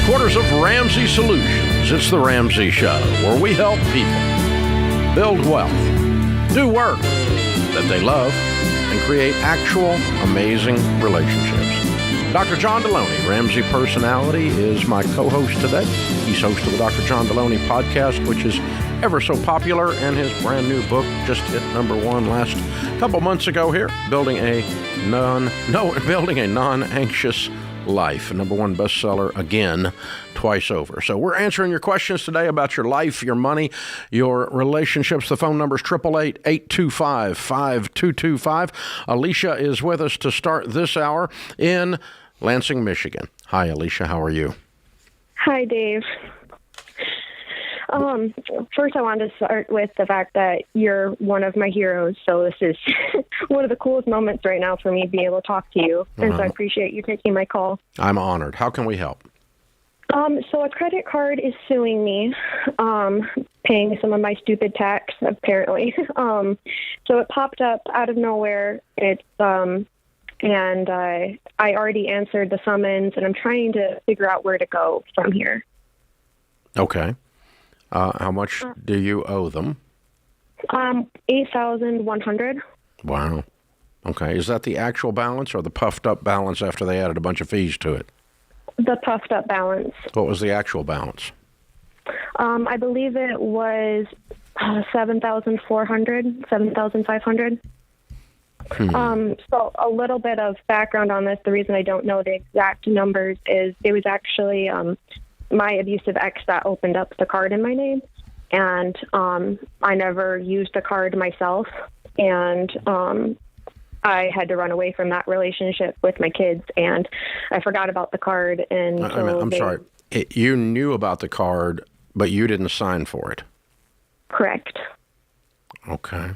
headquarters of Ramsey Solutions. It's the Ramsey Show, where we help people build wealth, do work that they love, and create actual amazing relationships. Dr. John Deloney, Ramsey personality, is my co-host today. He's host of the Dr. John Deloney podcast, which is ever so popular, and his brand new book just hit #1 last couple months ago here, Building a Non-Anxious Life. #1 bestseller again, twice over. So we're answering your questions today about your life, your money, your relationships. The phone number is 888-825-5225. Alicia is with us to start this hour in Lansing, Michigan. Hi, Alicia. How are you? Hi, Dave. First, I wanted to start with the fact that you're one of my heroes. So this is one of the coolest moments right now for me to be able to talk to you. And so I appreciate you taking my call. I'm honored. How can we help? So a credit card is suing me, paying some of my stupid tax, apparently. So it popped up out of nowhere. And I already answered the summons, and I'm trying to figure out where to go from here. Okay. How much do you owe them? $8,100. Wow. Okay. Is that the actual balance or the puffed up balance after they added a bunch of fees to it? The puffed up balance. What was the actual balance? I believe it was $7,400, $7,500. So a little bit of background on this. The reason I don't know the exact numbers is it was actually my abusive ex that opened up the card in my name, and I never used the card myself, and I had to run away from that relationship with my kids, and I forgot about the card. And I'm sorry. You knew about the card, but you didn't sign for it. Correct. Okay.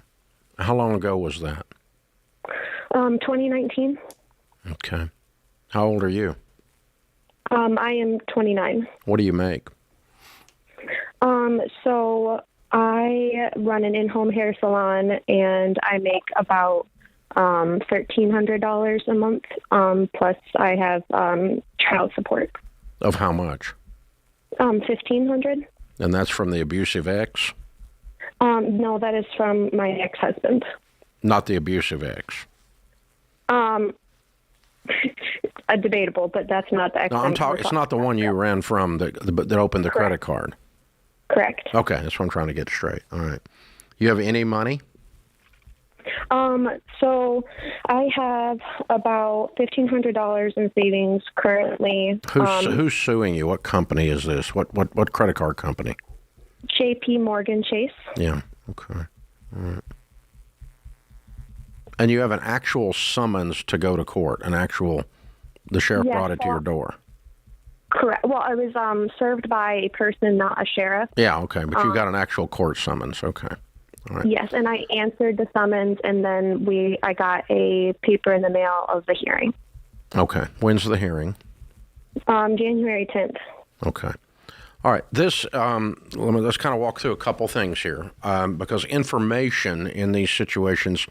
How long ago was that? 2019. Okay. How old are you? I am 29. What do you make? So I run an in-home hair salon, and I make about $1,300 a month. Plus I have child support. Of how much? $1,500. And that's from the abusive ex? No, that is from my ex-husband. Not the abusive ex? Debatable, but that's not the ex. No, it's not the one you ran from that opened the credit card. Correct. Okay, that's what I'm trying to get straight. All right. You have any money? So I have about $1,500 in savings currently. Who's suing you? What company is this? What credit card company? JP Morgan Chase. Yeah. Okay. All right. And you have an actual summons to go to court, the sheriff brought it to your door. Correct. Well, I was served by a person, not a sheriff. Yeah, okay, but you got an actual court summons. Okay. All right. Yes, and I answered the summons, and then I got a paper in the mail of the hearing. Okay. When's the hearing? January 10th. Okay. All right. Let's kind of walk through a couple things here, because information in these situations,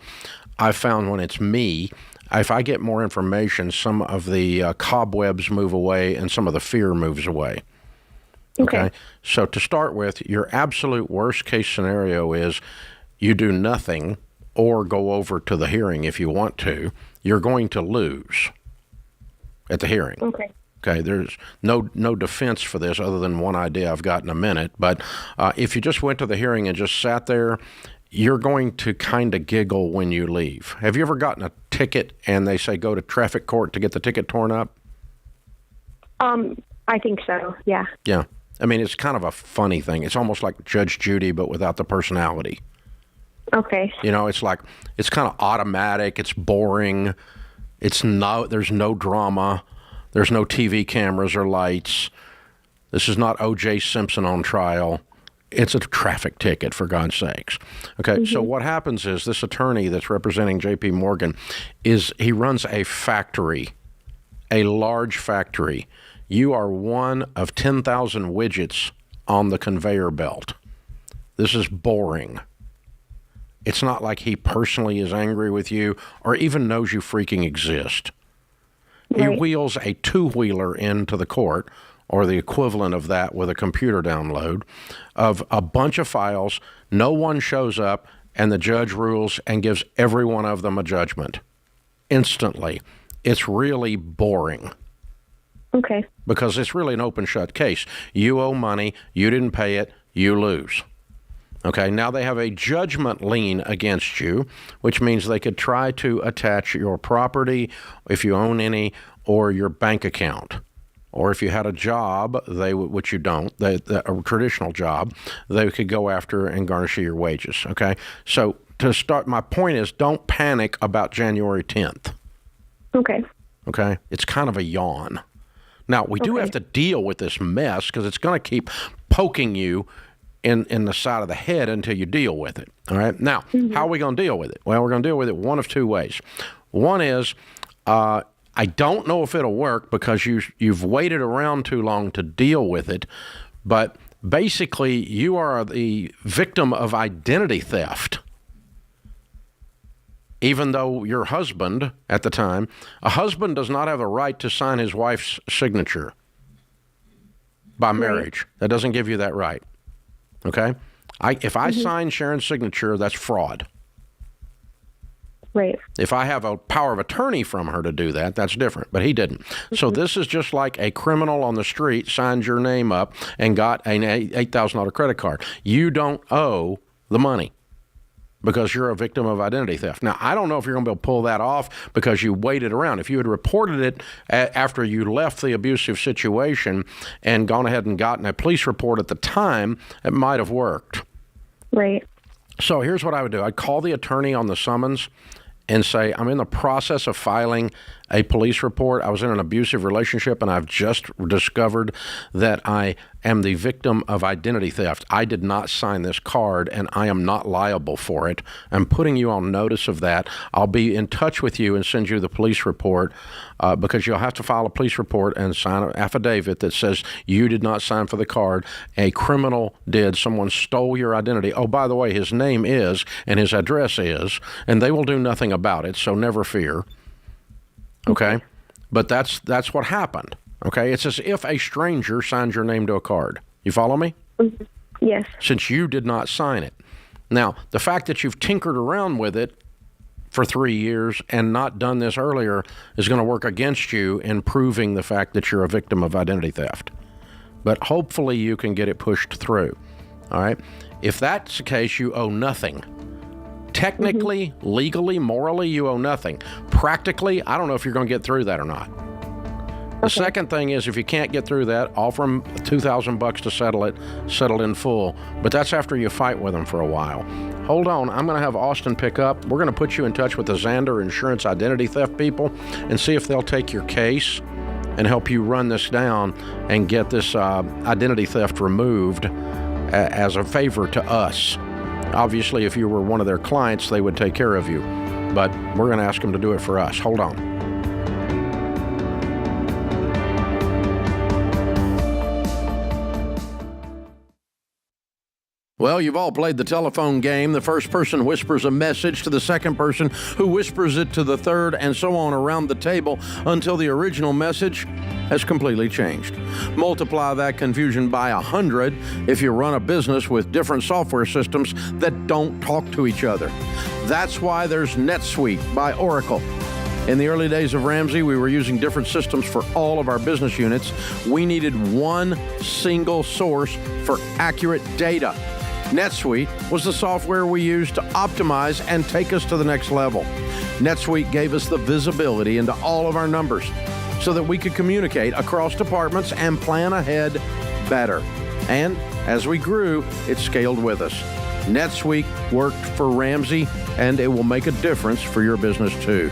I found when it's me, if I get more information, some of the cobwebs move away and some of the fear moves away. Okay. So to start with, your absolute worst case scenario is you do nothing or go over to the hearing if you want to. You're going to lose at the hearing. Okay. Okay, there's no defense for this other than one idea I've got in a minute. But if you just went to the hearing and just sat there, you're going to kind of giggle when you leave. Have you ever gotten a ticket and they say go to traffic court to get the ticket torn up? I think so, yeah. Yeah. I mean, it's kind of a funny thing. It's almost like Judge Judy, but without the personality. Okay. You know, it's kind of automatic. It's boring. There's no drama. There's no TV cameras or lights. This is not O.J. Simpson on trial. It's a traffic ticket, for God's sakes. Okay, So what happens is this attorney that's representing J.P. Morgan he runs a factory, a large factory. You are one of 10,000 widgets on the conveyor belt. This is boring. It's not like he personally is angry with you or even knows you freaking exist. Right. He wheels a two-wheeler into the court or the equivalent of that with a computer download, of a bunch of files. No one shows up, and the judge rules and gives every one of them a judgment instantly. It's really boring. Okay. Because it's really an open shut case. You owe money, you didn't pay it, you lose. Okay, now they have a judgment lien against you, which means they could try to attach your property, if you own any, or your bank account. Or if you had a job, which you don't, a traditional job, they could go after and garnish your wages. Okay, so to start, my point is, don't panic about January 10th. Okay. Okay, it's kind of a yawn. Now, we do have to deal with this mess because it's going to keep poking you in the side of the head until you deal with it. All right. Now, how are we going to deal with it? Well, we're going to deal with it one of two ways. One is, I don't know if it'll work because you've waited around too long to deal with it, but basically you are the victim of identity theft. Even though your husband, at the time, a husband does not have a right to sign his wife's signature by marriage. That doesn't give you that right. Okay? If I sign Sharon's signature, that's fraud. Right. If I have a power of attorney from her to do that, that's different. But he didn't. So this is just like a criminal on the street signed your name up and got an $8,000 credit card. You don't owe the money because you're a victim of identity theft. Now, I don't know if you're going to be able to pull that off because you waited around. If you had reported it after you left the abusive situation and gone ahead and gotten a police report at the time, it might have worked. Right. So here's what I would do. I'd call the attorney on the summons and say, I'm in the process of filing a police report. I was in an abusive relationship, and I've just discovered that I am the victim of identity theft. I did not sign this card, and I am not liable for it. I'm putting you on notice of that. I'll be in touch with you and send you the police report because you'll have to file a police report and sign an affidavit that says you did not sign for the card. A criminal did. Someone stole your identity. Oh, by the way, his name is and his address is, and they will do nothing about it, so never fear. Okay? But that's what happened. Okay? It's as if a stranger signed your name to a card. You follow me? Yes. Since you did not sign it. Now, the fact that you've tinkered around with it for 3 years and not done this earlier is going to work against you in proving the fact that you're a victim of identity theft. But hopefully you can get it pushed through. All right? If that's the case, you owe nothing. Technically, legally, morally, you owe nothing. Practically, I don't know if you're going to get through that or not. The second thing is, if you can't get through that, offer them $2,000 to settle in full. But that's after you fight with them for a while. Hold on, I'm going to have Austin pick up. We're going to put you in touch with the Zander Insurance identity theft people and see if they'll take your case and help you run this down and get this identity theft removed as a favor to us. Obviously, if you were one of their clients, they would take care of you. But we're going to ask them to do it for us. Hold on. Well, you've all played the telephone game. The first person whispers a message to the second person, who whispers it to the third, and so on around the table until the original message has completely changed. Multiply that confusion by 100 if you run a business with different software systems that don't talk to each other. That's why there's NetSuite by Oracle. In the early days of Ramsey, we were using different systems for all of our business units. We needed one single source for accurate data. NetSuite was the software we used to optimize and take us to the next level. NetSuite gave us the visibility into all of our numbers so that we could communicate across departments and plan ahead better. And as we grew, it scaled with us. NetSuite worked for Ramsey, and it will make a difference for your business too.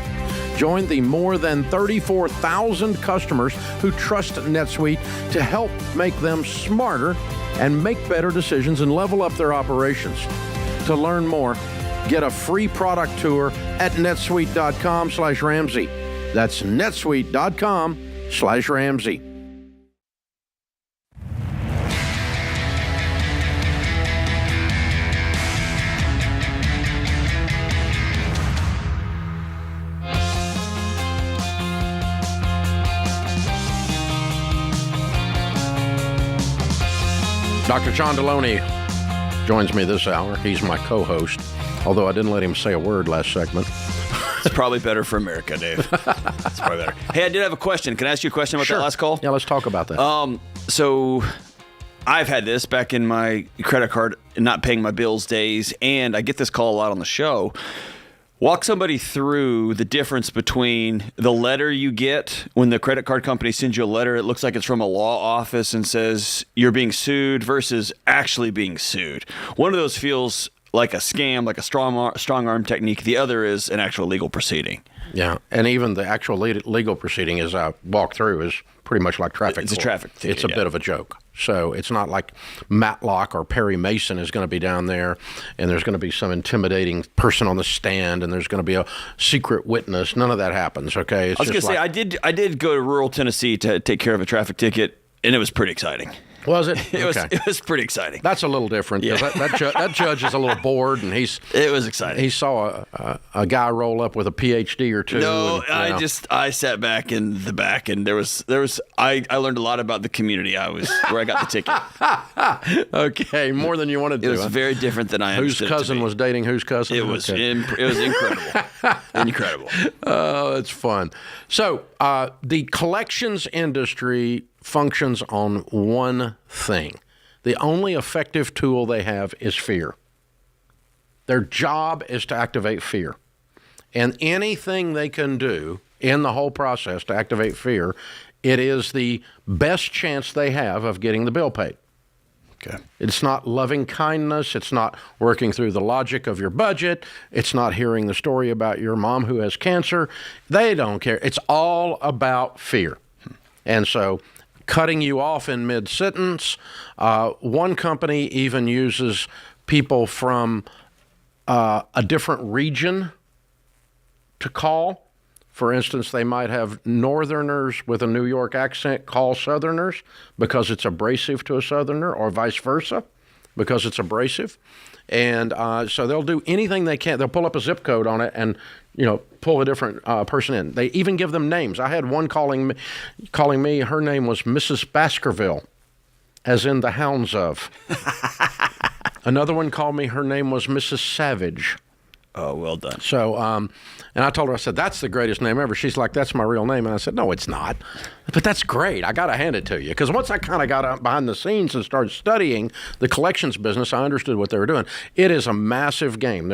Join the more than 34,000 customers who trust NetSuite to help make them smarter and make better decisions and level up their operations. To learn more, get a free product tour at netsuite.com/Ramsey. That's netsuite.com/Ramsey. Dr. John Deloney joins me this hour. He's my co-host, although I didn't let him say a word last segment. It's probably better for America, Dave. It's probably better. Hey, I did have a question. Can I ask you a question about that last call? Yeah, let's talk about that. So I've had this back in my credit card not paying my bills days, and I get this call a lot on the show. Walk somebody through the difference between the letter you get when the credit card company sends you a letter. It looks like it's from a law office and says you're being sued versus actually being sued. One of those feels like a scam, like a strong arm technique. The other is an actual legal proceeding. Yeah, and even the actual legal proceeding, as I walk through, is pretty much like traffic It's court. a traffic ticket, It's a bit of a joke. So it's not like Matlock or Perry Mason is going to be down there and there's going to be some intimidating person on the stand and there's going to be a secret witness. None of that happens, okay? It's I was going to say, I did go to rural Tennessee to take care of a traffic ticket, and it was pretty exciting. Was it? It was pretty exciting. That's a little different because that judge is a little bored and It was exciting. He saw a guy roll up with a PhD or two. No, and, I sat back in the back, and I learned a lot about the community where I got the ticket. Okay, more than you wanted to. It was very different than I Whose understood cousin was dating whose cousin? It was okay. it was incredible. Incredible. Oh, it's fun. So the collections industry functions on one thing. The only effective tool they have is fear. Their job is to activate fear. And anything they can do in the whole process to activate fear, it is the best chance they have of getting the bill paid. Okay. It's not loving kindness. It's not working through the logic of your budget. It's not hearing the story about your mom who has cancer. They don't care. It's all about fear. And so cutting you off in mid-sentence. One company even uses people from a different region to call. For instance, they might have Northerners with a New York accent call Southerners because it's abrasive to a Southerner, or vice versa because it's abrasive. And so they'll do anything they can. They'll pull up a zip code on it and, pull a different person in. They even give them names. I had one calling me. Her name was Mrs. Baskerville, as in the hounds of. Another one called me. Her name was Mrs. Savage. Oh, well done. So, and I told her, I said, that's the greatest name ever. She's like, that's my real name. And I said, no, it's not. But that's great. I got to hand it to you. Because once I kind of got out behind the scenes and started studying the collections business, I understood what they were doing. It is a massive game.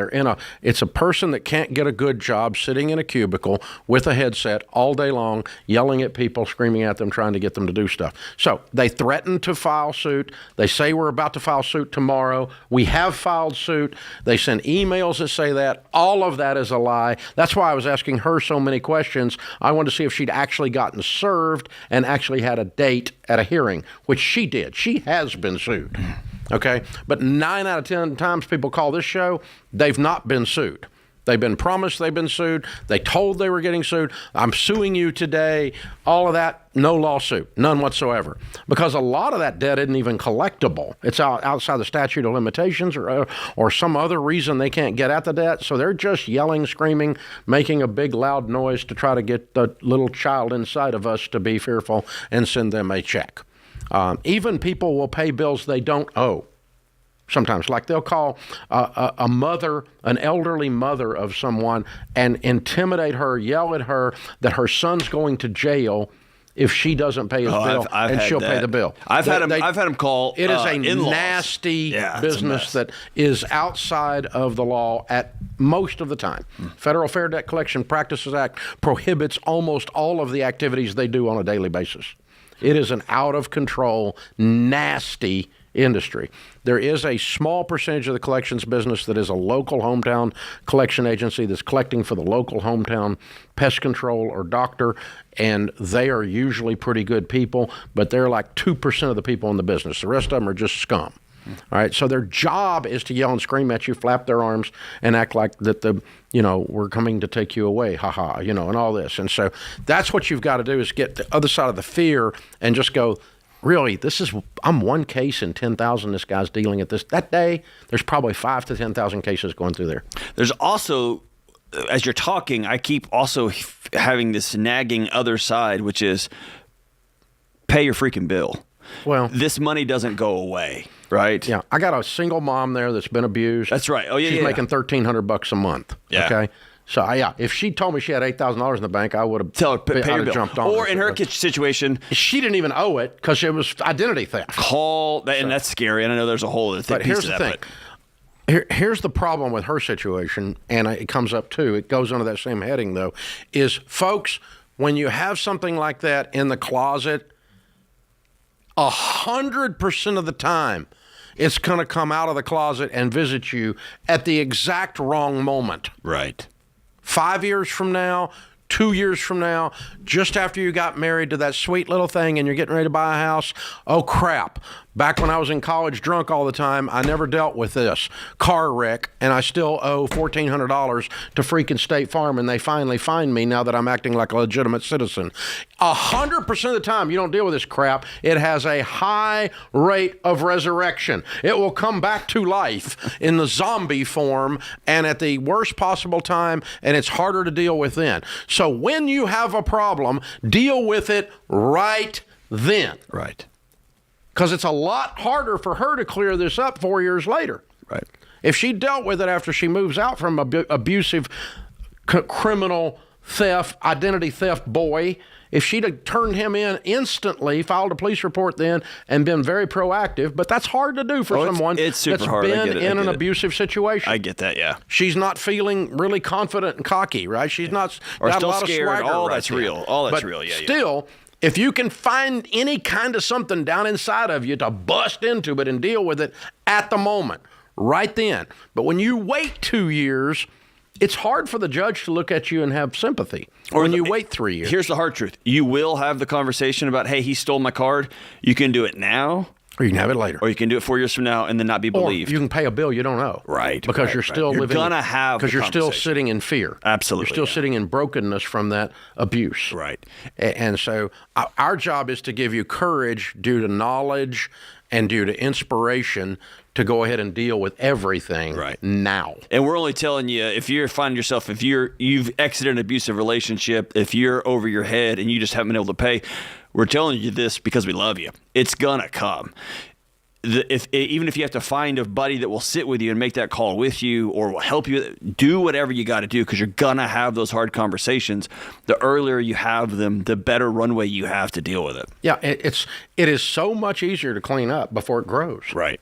It's a person that can't get a good job sitting in a cubicle with a headset all day long, yelling at people, screaming at them, trying to get them to do stuff. So they threaten to file suit. They say we're about to file suit tomorrow. We have filed suit. They send emails that say that. All of that is a lie. That's why I was asking her so many questions. I wanted to see if she'd actually gotten served and actually had a date at a hearing, which she did. She has been sued. Okay? But 9 out of 10 times people call this show, they've not been sued. They've been promised they've been sued. They told they were getting sued. I'm suing you today. All of that, no lawsuit, none whatsoever. Because a lot of that debt isn't even collectible. It's outside the statute of limitations or some other reason they can't get at the debt. So they're just yelling, screaming, making a big loud noise to try to get the little child inside of us to be fearful and send them a check. Even people will pay bills they don't owe. Sometimes, like they'll call a mother, an elderly mother of someone, and intimidate her, yell at her that her son's going to jail if she doesn't pay his bill, and she'll pay the bill. I've had him call. It is a in-laws. nasty business that is outside of the law at most of the time. Federal Fair Debt Collection Practices Act prohibits almost all of the activities they do on a daily basis. It is an out-of-control, nasty industry. There is a small percentage of the collections business that is a local hometown collection agency that's collecting for the local hometown pest control or doctor, and they are usually pretty good people, but they're like 2% of the people in the business. The rest of them are just scum. All right, so their job is to yell and scream at you, flap their arms, and act like that we're coming to take you away, haha, and all this. And so that's what you've got to do is get the other side of the fear and just go, really, I'm one case in 10,000 this guy's dealing at this. That day, there's probably 5,000 to 10,000 cases going through there. There's also, as you're talking, I keep also having this nagging other side, which is pay your freaking bill. Well, this money doesn't go away. Right. Yeah, I got a single mom there that's been abused. That's right. Oh, yeah, She's yeah. making $1,300 a month. Yeah. Okay. So yeah, if she told me she had $8,000 in the bank, I would have Pay your bill. jumped on. Or her. in her situation, she didn't even owe it because it was identity theft. and that's scary. And I know there's a whole other But piece here's to the that. thing. Here's the problem with her situation, and it comes up too. It goes under that same heading though. Is folks, when you have something like that in the closet, 100% of the time, it's going to come out of the closet and visit you at the exact wrong moment. Right. 5 years from now, 2 years from now, just after you got married to that sweet little thing and you're getting ready to buy a house, oh crap. Back when I was in college drunk all the time, I never dealt with this car wreck, and I still owe $1,400 to freaking State Farm, and they finally find me now that I'm acting like a legitimate citizen. 100% of the time, you don't deal with this crap. It has a high rate of resurrection. It will come back to life in the zombie form and at the worst possible time, and it's harder to deal with then. So when you have a problem, deal with it right then. Right. Because it's a lot harder for her to clear this up 4 years later. Right. If she dealt with it after she moves out from abusive criminal theft, identity theft boy, if she'd have turned him in instantly, filed a police report then, and been very proactive, but that's hard to do for someone it's super that's hard. been in an abusive situation. I get that, yeah. She's not feeling really confident and cocky, right? She's not Or got still a lot scared. of swagger. All right that's then. real. All that's but real, yeah. Still, if you can find any kind of something down inside of you to bust into it and deal with it at the moment, right then. But when you wait 2 years, it's hard for the judge to look at you and have sympathy. Or when you wait 3 years. Here's the hard truth. You will have the conversation about, hey, he stole my card. You can do it now. Or you can have it later. Or you can do it 4 years from now and then not be believed. Or you can pay a bill you don't owe. Right. Because right, you're still right. living. You're going to have because the you're still conversation. sitting in fear. Absolutely. You're still sitting in brokenness from that abuse. Right. And so our job is to give you courage due to knowledge and due to inspiration to go ahead and deal with everything now. And we're only telling you, if you're finding yourself, if you've exited an abusive relationship, if you're over your head and you just haven't been able to pay, we're telling you this because we love you. It's gonna come. Even if you have to find a buddy that will sit with you and make that call with you or will help you, do whatever you got to do because you're gonna have those hard conversations. The earlier you have them, the better runway you have to deal with it. Yeah, it is so much easier to clean up before it grows. Right.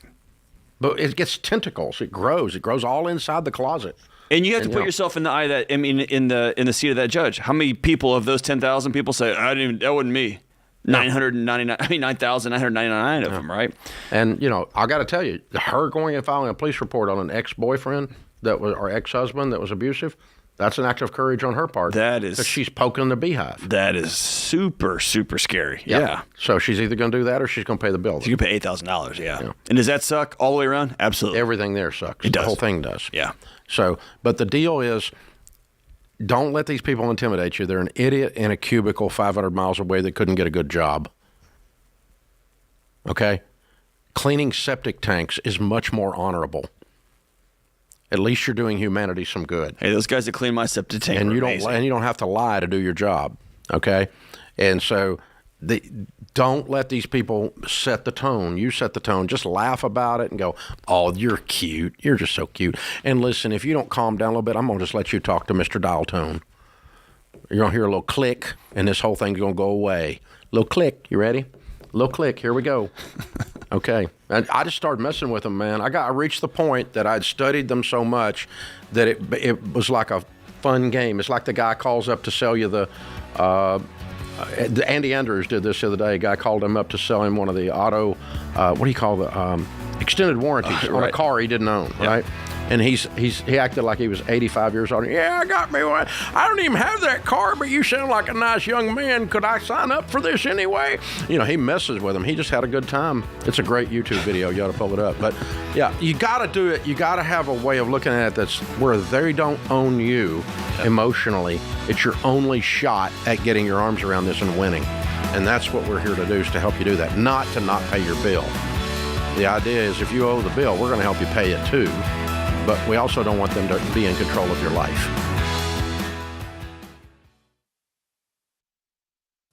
But it gets tentacles. It grows all inside the closet. And you have to put yourself in the eye that in the seat of that judge. How many people of those 10,000 people say, that wasn't me? 9,999 of them, right? And I got to tell you, her going and filing a police report on an ex-boyfriend or ex-husband that was abusive, that's an act of courage on her part. That is, because she's poking the beehive. That is super, super scary. Yeah. So she's either going to do that or she's going to pay the bill. You can pay $8,000. Yeah. And does that suck all the way around? Absolutely. Everything there sucks. It does. The whole thing does. Yeah. So, but the deal is, don't let these people intimidate you. They're an idiot in a cubicle 500 miles away that couldn't get a good job. Okay? Cleaning septic tanks is much more honorable. At least you're doing humanity some good. Hey, those guys that clean my septic tank and are you amazing. don't have to lie to do your job. Okay? And so don't let these people set the tone. You set the tone. Just laugh about it and go, oh, you're cute. You're just so cute. And listen, if you don't calm down a little bit, I'm going to just let you talk to Mr. Dial Tone. You're going to hear a little click, and this whole thing's going to go away. Little click. You ready? Little click. Here we go. Okay. And I just started messing with them, man. I reached the point that I'd studied them so much that it was like a fun game. It's like the guy calls up to sell you the Andy Andrews did this the other day. A guy called him up to sell him one of the auto, what do you call the extended warranties on a car he didn't own, right? And he acted like he was 85 years old. Yeah, I got me one. I don't even have that car, but you sound like a nice young man. Could I sign up for this anyway? He messes with him. He just had a good time. It's a great YouTube video. You ought to pull it up. But yeah, you got to do it. You got to have a way of looking at it that's where they don't own you emotionally. It's your only shot at getting your arms around this and winning. And that's what we're here to do, is to help you do that, not to not pay your bill. The idea is if you owe the bill, we're going to help you pay it too. But we also don't want them to be in control of your life.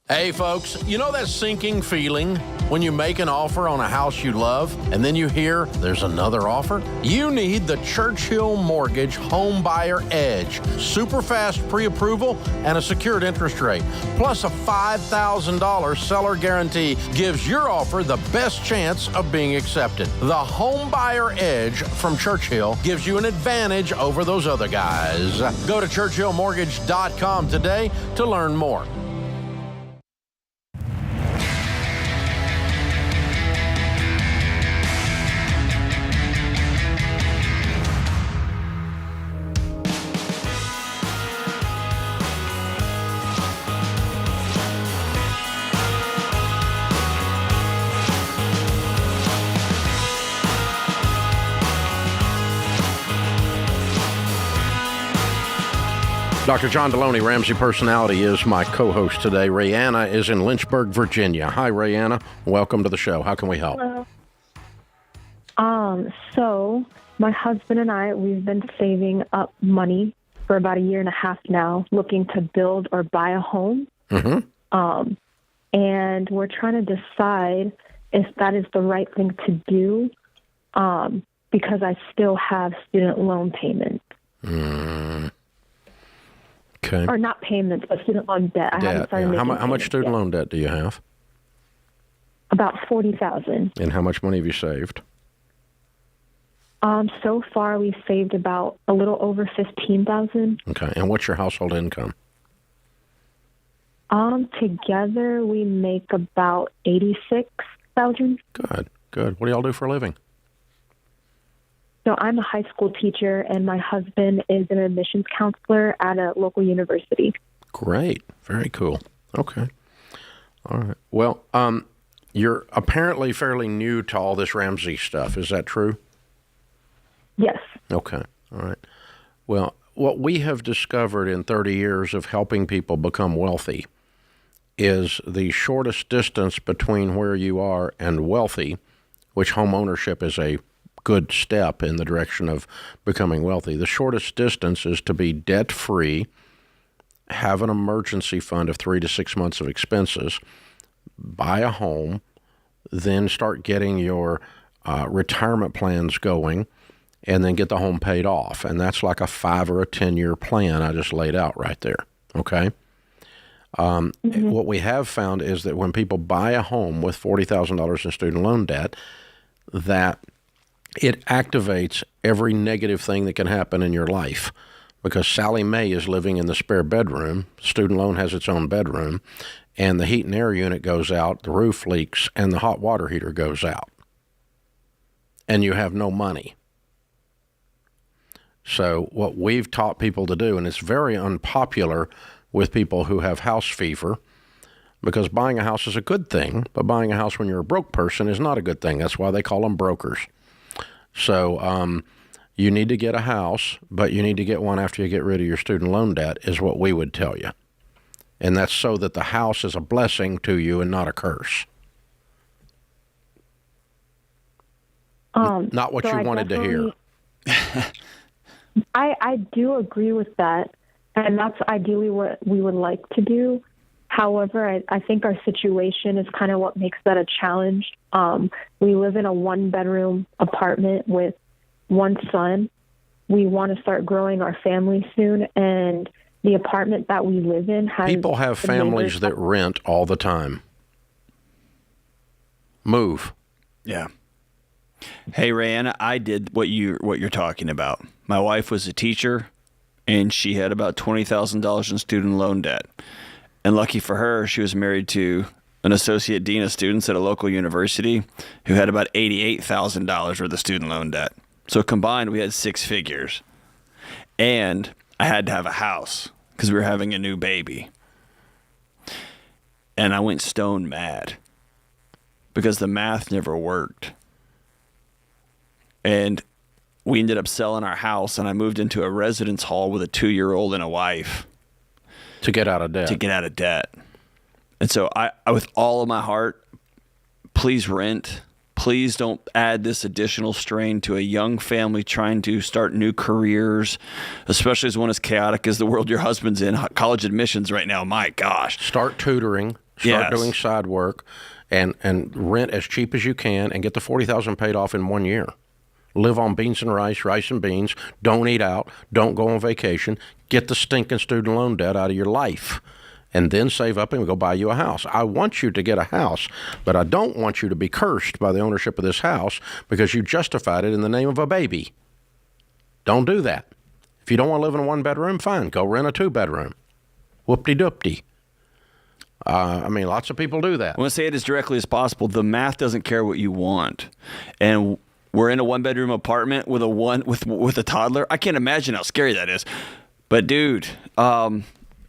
Hey, folks, you know that sinking feeling when you make an offer on a house you love and then you hear there's another offer? You need the Churchill Mortgage Home Buyer Edge. Super fast pre-approval and a secured interest rate. Plus a $5,000 seller guarantee gives your offer the best chance of being accepted. The Home Buyer Edge from Churchill gives you an advantage over those other guys. Go to churchillmortgage.com today to learn more. Dr. John Deloney, Ramsey Personality, is my co-host today. Rayanna is in Lynchburg, Virginia. Hi, Rayanna. Welcome to the show. How can we help? Hello. So my husband and I, we've been saving up money for about 1.5 years now, looking to build or buy a home. Mm-hmm. And we're trying to decide if that is the right thing to do, because I still have student loan payments. Okay. Or not payments, but student loan debt. I haven't started making How much student loan debt do you have? About $40,000. And how much money have you saved? So far, we've saved about a little over $15,000. Okay. And what's your household income? Together we make about $86,000. Good. What do y'all do for a living? So I'm a high school teacher, and my husband is an admissions counselor at a local university. Great. Very cool. Okay. All right. Well, you're apparently fairly new to all this Ramsey stuff. Is that true? Yes. Okay. All right. Well, what we have discovered in 30 years of helping people become wealthy is the shortest distance between where you are and wealthy, which home ownership is a good step in the direction of becoming wealthy. The shortest distance is to be debt-free, have an emergency fund of 3 to 6 months of expenses, buy a home, then start getting your retirement plans going, and then get the home paid off. And that's like a 5 or a 10-year plan I just laid out right there, okay? Mm-hmm. What we have found is that when people buy a home with $40,000 in student loan debt, that it activates every negative thing that can happen in your life, because Sally Mae is living in the spare bedroom, student loan has its own bedroom, and the heat and air unit goes out, the roof leaks, and the hot water heater goes out. And you have no money. So what we've taught people to do, and it's very unpopular with people who have house fever, because buying a house is a good thing, but buying a house when you're a broke person is not a good thing. That's why they call them brokers. So you need to get a house, but you need to get one after you get rid of your student loan debt, is what we would tell you. And that's so that the house is a blessing to you and not a curse. Not what you wanted to hear. I do agree with that, and that's ideally what we would like to do. However, I think our situation is kind of what makes that a challenge. We live in a 1-bedroom apartment with one son. We want to start growing our family soon, and the apartment that we live in has... People have families that rent all the time. Move. Yeah. Hey, Rayanna, I did what you're talking about. My wife was a teacher, and she had about $20,000 in student loan debt. And lucky for her, she was married to an associate dean of students at a local university who had about $88,000 worth of student loan debt. So combined, we had 6 figures. And I had to have a house because we were having a new baby. And I went stone mad because the math never worked. And we ended up selling our house, and I moved into a residence hall with a 2-year-old and a wife. To get out of debt. To get out of debt. And so I with all of my heart, please rent. Please don't add this additional strain to a young family trying to start new careers, especially as one as chaotic as the world your husband's in. College admissions right now, my gosh. Start tutoring. Start doing side work and rent as cheap as you can and get the $40,000 paid off in 1 year. Live on beans and rice and beans. Don't eat out. Don't go on vacation. Get the stinking student loan debt out of your life. And then save up and go buy you a house. I want you to get a house, but I don't want you to be cursed by the ownership of this house because you justified it in the name of a baby. Don't do that. If you don't want to live in a 1-bedroom, fine. Go rent a 2-bedroom. Whoop-de-doop-de. Lots of people do that. I want to say it as directly as possible. The math doesn't care what you want. And we're in a 1-bedroom apartment with a toddler. I can't imagine how scary that is. But, dude,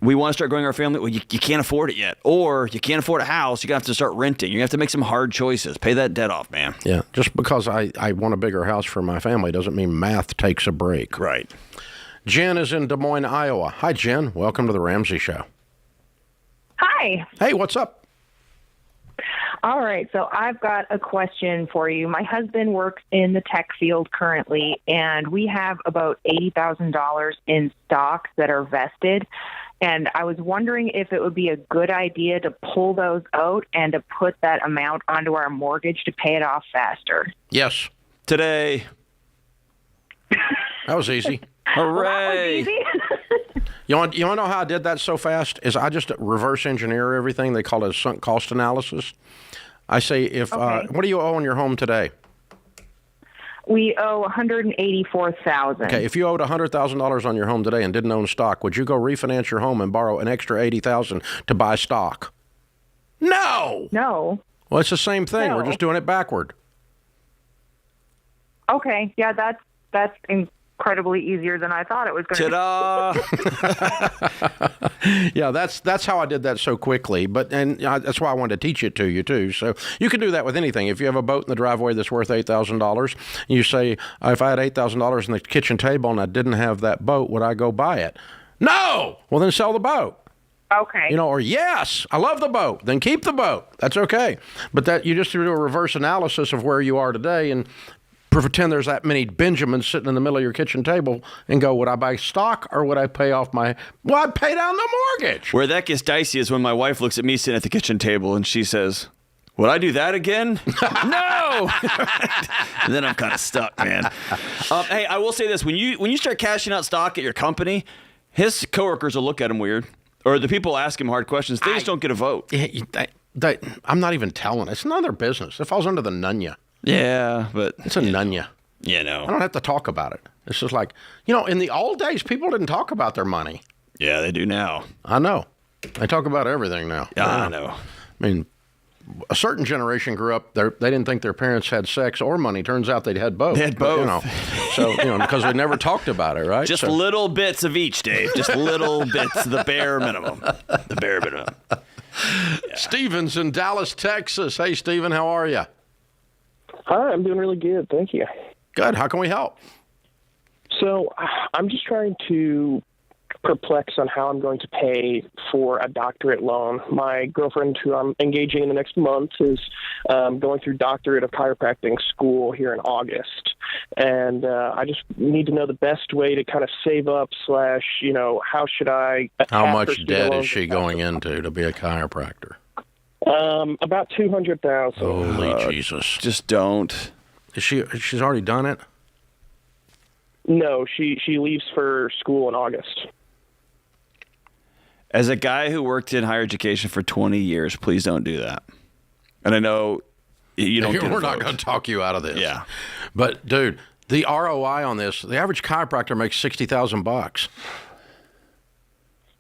we want to start growing our family. Well, you can't afford it yet. Or you can't afford a house. You're going to have to start renting. You have to make some hard choices. Pay that debt off, man. Yeah. Just because I want a bigger house for my family doesn't mean math takes a break. Right. Jen is in Des Moines, Iowa. Hi, Jen. Welcome to the Ramsey Show. Hi. Hey, what's up? All right. So I've got a question for you. My husband works in the tech field currently, and we have about $80,000 in stocks that are vested. And I was wondering if it would be a good idea to pull those out and to put that amount onto our mortgage to pay it off faster. Yes. Today. That was easy. Hooray. Well, that was easy. You want to know how I did that so fast? Is I just reverse engineer everything. They call it a sunk cost analysis. I say what do you owe on your home today? We owe $184,000. Okay, if you owed $100,000 on your home today and didn't own stock, would you go refinance your home and borrow an extra $80,000 to buy stock? No. No. Well, it's the same thing. No. We're just doing it backward. Okay. Yeah, that's incredibly easier than I thought it was going to Ta-da! Yeah, that's how I did that so quickly. That's why I wanted to teach it to you too. So you can do that with anything. If you have a boat in the driveway that's worth $8,000, you say, if I had $8,000 in the kitchen table and I didn't have that boat, would I go buy it? No. Well, then sell the boat. Okay. Or yes, I love the boat. Then keep the boat. That's okay. But that you just do a reverse analysis of where you are today and pretend there's that many Benjamins sitting in the middle of your kitchen table and go, would I buy stock or would I pay off I'd pay down the mortgage. Where that gets dicey is when my wife looks at me sitting at the kitchen table and she says, would I do that again? No! And then I'm kind of stuck, man. Hey, I will say this. When you start cashing out stock at your company, his coworkers will look at him weird. Or the people ask him hard questions. They just don't get a vote. I'm not even telling. It's none of their business. It falls under the nunya. Yeah, but it's a nunya. You know. I don't have to talk about it. It's just like, in the old days, people didn't talk about their money. Yeah, they do now. I know. They talk about everything now. Yeah, I know. I mean, a certain generation grew up, they didn't think their parents had sex or money. Turns out they had both. They had both. Because they never talked about it, right? Just little bits of each, Dave. Just little bits, the bare minimum. The bare minimum. Yeah. Steven's in Dallas, Texas. Hey, Steven, how are you? Hi, I'm doing really good. Thank you. Good. How can we help? So I'm just trying to perplex on how I'm going to pay for a doctorate loan. My girlfriend, who I'm engaging in the next month, is going through doctorate of chiropractic school here in August. And I just need to know the best way to kind of save up / how should I... How much debt is she going into to be a chiropractor? About $200,000. Holy Jesus! Just don't. She's already done it? No, she leaves for school in August. As a guy who worked in higher education for 20 years, please don't do that. And I know you don't. We're not going to talk you out of this. Yeah, but dude, the ROI on this, the average chiropractor makes $60,000.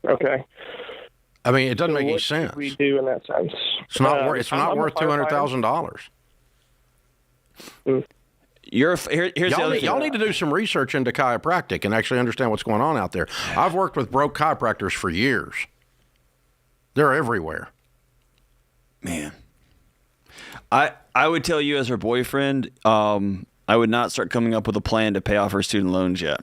Okay. I mean, it doesn't make any what sense. What we do in that sense? It's not worth. It's not worth $200,000. Here's the other thing. Y'all need to do some research into chiropractic and actually understand what's going on out there. I've worked with broke chiropractors for years. They're everywhere. Man, I would tell you as her boyfriend, I would not start coming up with a plan to pay off her student loans yet.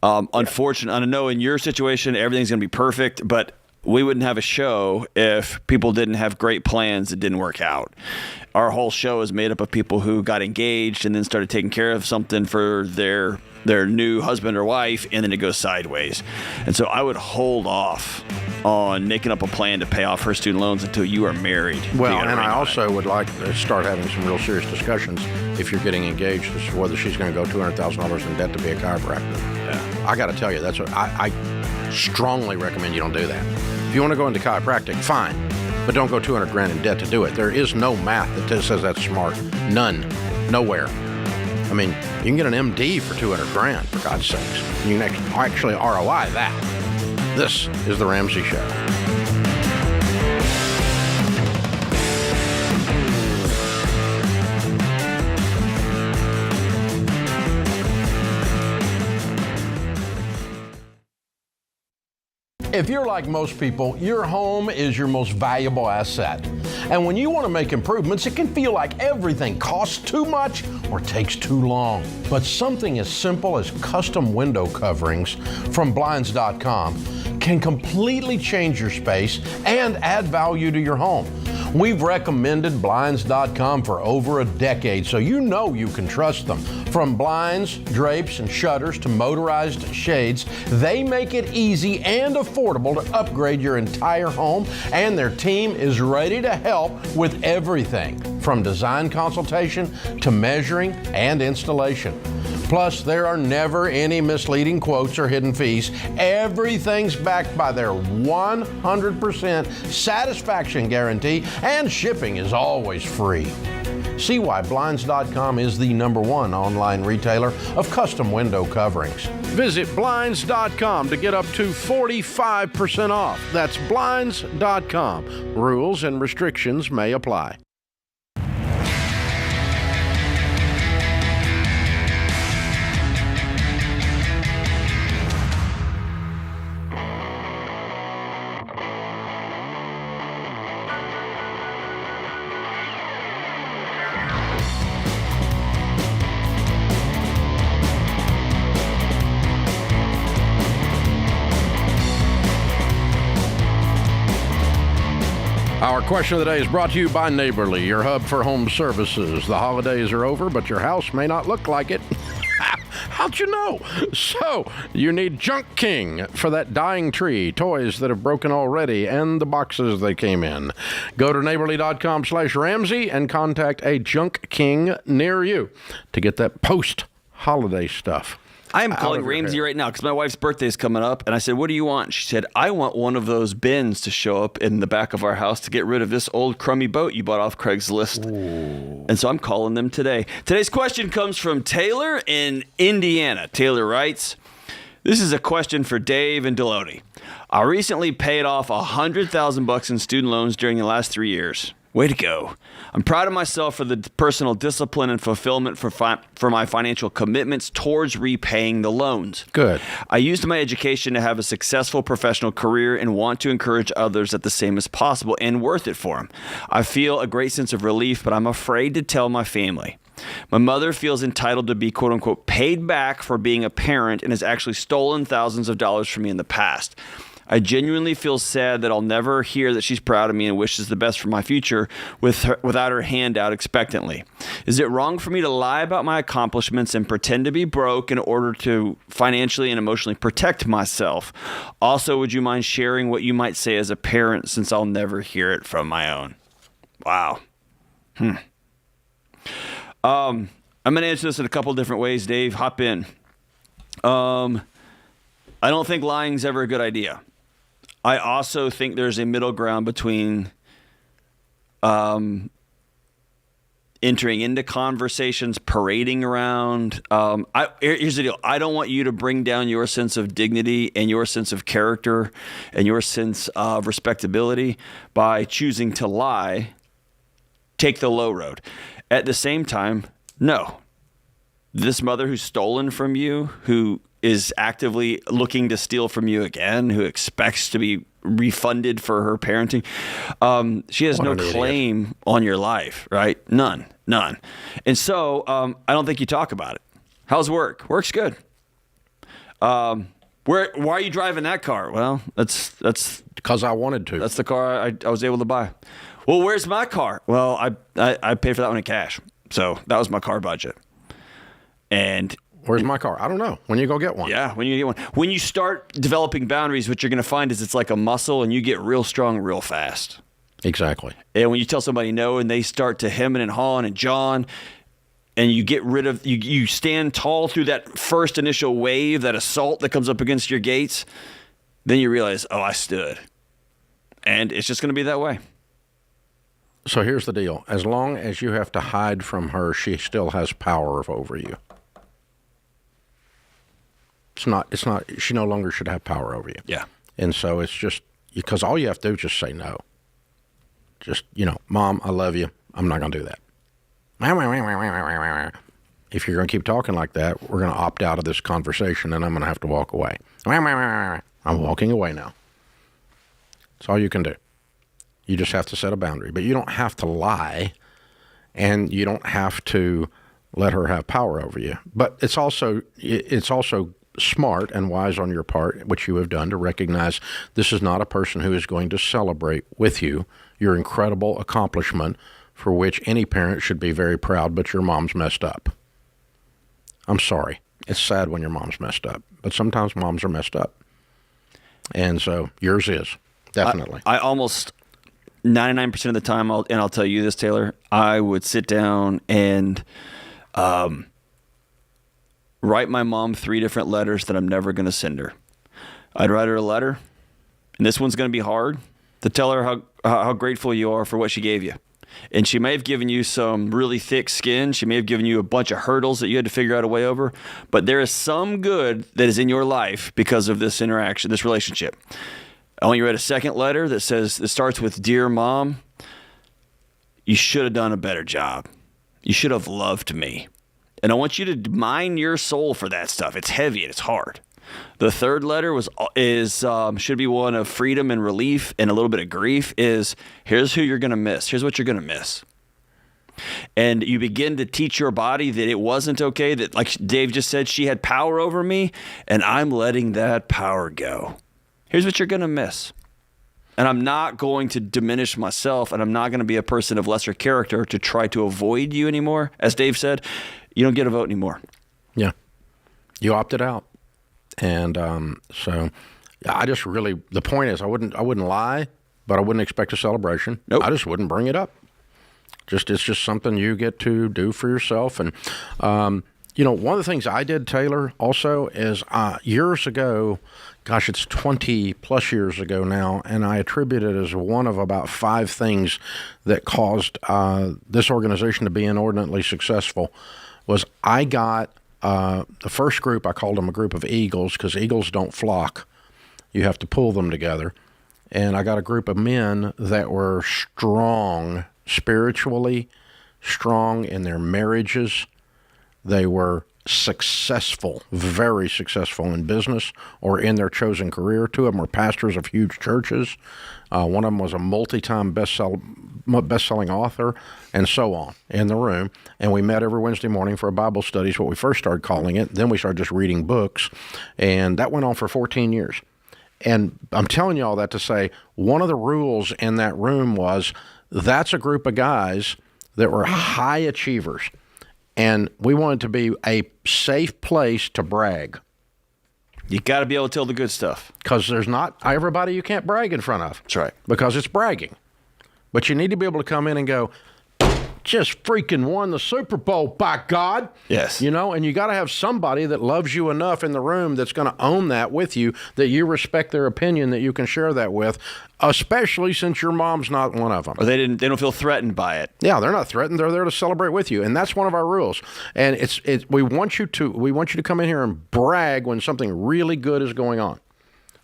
Unfortunately, I know in your situation everything's going to be perfect, but we wouldn't have a show if people didn't have great plans that didn't work out. Our whole show is made up of people who got engaged and then started taking care of something for their new husband or wife, and then it goes sideways. And so I would hold off on making up a plan to pay off her student loans until you are married. Well, and I also would like to start having some real serious discussions if you're getting engaged as to whether she's going to go $200,000 in debt to be a chiropractor. Yeah. I got to tell you, that's what I strongly recommend you don't do that. If you want to go into chiropractic, fine, but don't go $200,000 in debt to do it. There is no math that says that's smart. None. Nowhere. I mean, you can get an MD for $200,000, for God's sakes. You can actually ROI that. This is The Ramsey Show. If you're like most people, your home is your most valuable asset. And when you want to make improvements, it can feel like everything costs too much or takes too long. But something as simple as custom window coverings from Blinds.com can completely change your space and add value to your home. We've recommended Blinds.com for over a decade, so you know you can trust them. From blinds, drapes, and shutters to motorized shades, they make it easy and affordable to upgrade your entire home, and their team is ready to help with everything from design consultation to measuring and installation. Plus, there are never any misleading quotes or hidden fees. Everything's backed by their 100% satisfaction guarantee, and shipping is always free. See why Blinds.com is the #1 online retailer of custom window coverings. Visit Blinds.com to get up to 45% off. That's Blinds.com. Rules and restrictions may apply. Our question of the day is brought to you by Neighborly, your hub for home services. The holidays are over, but your house may not look like it. How'd you know? So, you need Junk King for that dying tree, toys that have broken already, and the boxes they came in. Go to neighborly.com/Ramsey and contact a Junk King near you to get that post-holiday stuff. I am calling Ramsey right now because my wife's birthday is coming up. And I said, what do you want? She said, I want one of those bins to show up in the back of our house to get rid of this old crummy boat you bought off Craigslist. Ooh. And so I'm calling them today. Today's question comes from Taylor in Indiana. Taylor writes, this is a question for Dave and Delody. I recently paid off $100,000 in student loans during the last 3 years. Way to go. I'm proud of myself for the personal discipline and fulfillment for my financial commitments towards repaying the loans. Good. I used my education to have a successful professional career and want to encourage others at the same as possible and worth it for them. I feel a great sense of relief, but I'm afraid to tell my family. My mother feels entitled to be, quote unquote, paid back for being a parent and has actually stolen thousands of dollars from me in the past. I genuinely feel sad that I'll never hear that she's proud of me and wishes the best for my future without her hand out expectantly. Is it wrong for me to lie about my accomplishments and pretend to be broke in order to financially and emotionally protect myself? Also, would you mind sharing what you might say as a parent since I'll never hear it from my own? Wow. I'm going to answer this in a couple different ways, Dave. Hop in. I don't think lying's ever a good idea. I also think there's a middle ground between entering into conversations, parading around. Here's the deal. I don't want you to bring down your sense of dignity and your sense of character and your sense of respectability by choosing to lie. Take the low road. At the same time, no. This mother who's stolen from you, who is actively looking to steal from you again, who expects to be refunded for her parenting, she has no claim on your life, right? None. And so I don't think you talk about it. How's work? Work's good. Why are you driving that car? Well, that's because I wanted to. That's the car I was able to buy. Well, where's my car? Well, I paid for that one in cash. So that was my car budget. And Where's my car? I don't know. When you go get one? Yeah, when you get one. When you start developing boundaries, what you're going to find is it's like a muscle, and you get real strong real fast. Exactly. And when you tell somebody no, and they start to hemming and hawing and jawing, and you get rid of, you stand tall through that first initial wave, that assault that comes up against your gates, then you realize, oh, I stood. And it's just going to be that way. So here's the deal. As long as you have to hide from her, she still has power over you. It's not, she no longer should have power over you. Yeah. And so it's just, because all you have to do is just say no. Just, Mom, I love you. I'm not going to do that. If you're going to keep talking like that, we're going to opt out of this conversation and I'm going to have to walk away. I'm walking away now. That's all you can do. You just have to set a boundary. But you don't have to lie, and you don't have to let her have power over you. But it's also smart and wise on your part, which you have done, to recognize this is not a person who is going to celebrate with you your incredible accomplishment, for which any parent should be very proud, but your mom's messed up. I'm sorry. It's sad when your mom's messed up, but sometimes moms are messed up. And so yours is, definitely. I almost 99% of the time, I'll tell you this, Taylor, I would sit down and write my mom 3 different letters that I'm never going to send her. I'd write her a letter, and this one's going to be hard, to tell her how grateful you are for what she gave you. And she may have given you some really thick skin. She may have given you a bunch of hurdles that you had to figure out a way over. But there is some good that is in your life because of this interaction, this relationship. I want you to write a second letter that starts with, Dear Mom, you should have done a better job. You should have loved me. And I want you to mine your soul for that stuff. It's heavy and it's hard. The third letter should be one of freedom and relief and a little bit of grief. Here's who you're going to miss. Here's what you're going to miss. And you begin to teach your body that it wasn't okay, that, like Dave just said, she had power over me, and I'm letting that power go. Here's what you're going to miss. And I'm not going to diminish myself, and I'm not going to be a person of lesser character to try to avoid you anymore. As Dave said, you don't get a vote anymore. Yeah. You opted out. And so I just really, the point is I wouldn't lie, but I wouldn't expect a celebration. Nope. I just wouldn't bring it up. It's just something you get to do for yourself. And, one of the things I did, Taylor, also is years ago, gosh, it's 20 plus years ago now, and I attribute it as one of about 5 things that caused this organization to be inordinately successful, was I got the first group, I called them a group of eagles, because eagles don't flock. You have to pull them together. And I got a group of men that were strong spiritually, strong in their marriages. They were successful, very successful in business or in their chosen career. 2 of them were pastors of huge churches. One of them was a multi-time best-selling author, and so on, in the room. And we met every Wednesday morning for a Bible study, is what we first started calling it. Then we started just reading books, and that went on for 14 years. And I'm telling you all that to say, one of the rules in that room was, that's a group of guys that were high achievers. And we wanted to be a safe place to brag. You got to be able to tell the good stuff. Because there's not everybody you can't brag in front of. That's right. Because it's bragging. But you need to be able to come in and go, just freaking won the Super Bowl, by God. Yes. And you got to have somebody that loves you enough in the room that's going to own that with you, that you respect their opinion, that you can share that with, especially since your mom's not one of them. Or they don't feel threatened by it. Yeah, they're not threatened. They're there to celebrate with you. And that's one of our rules. And we want you to come in here and brag when something really good is going on.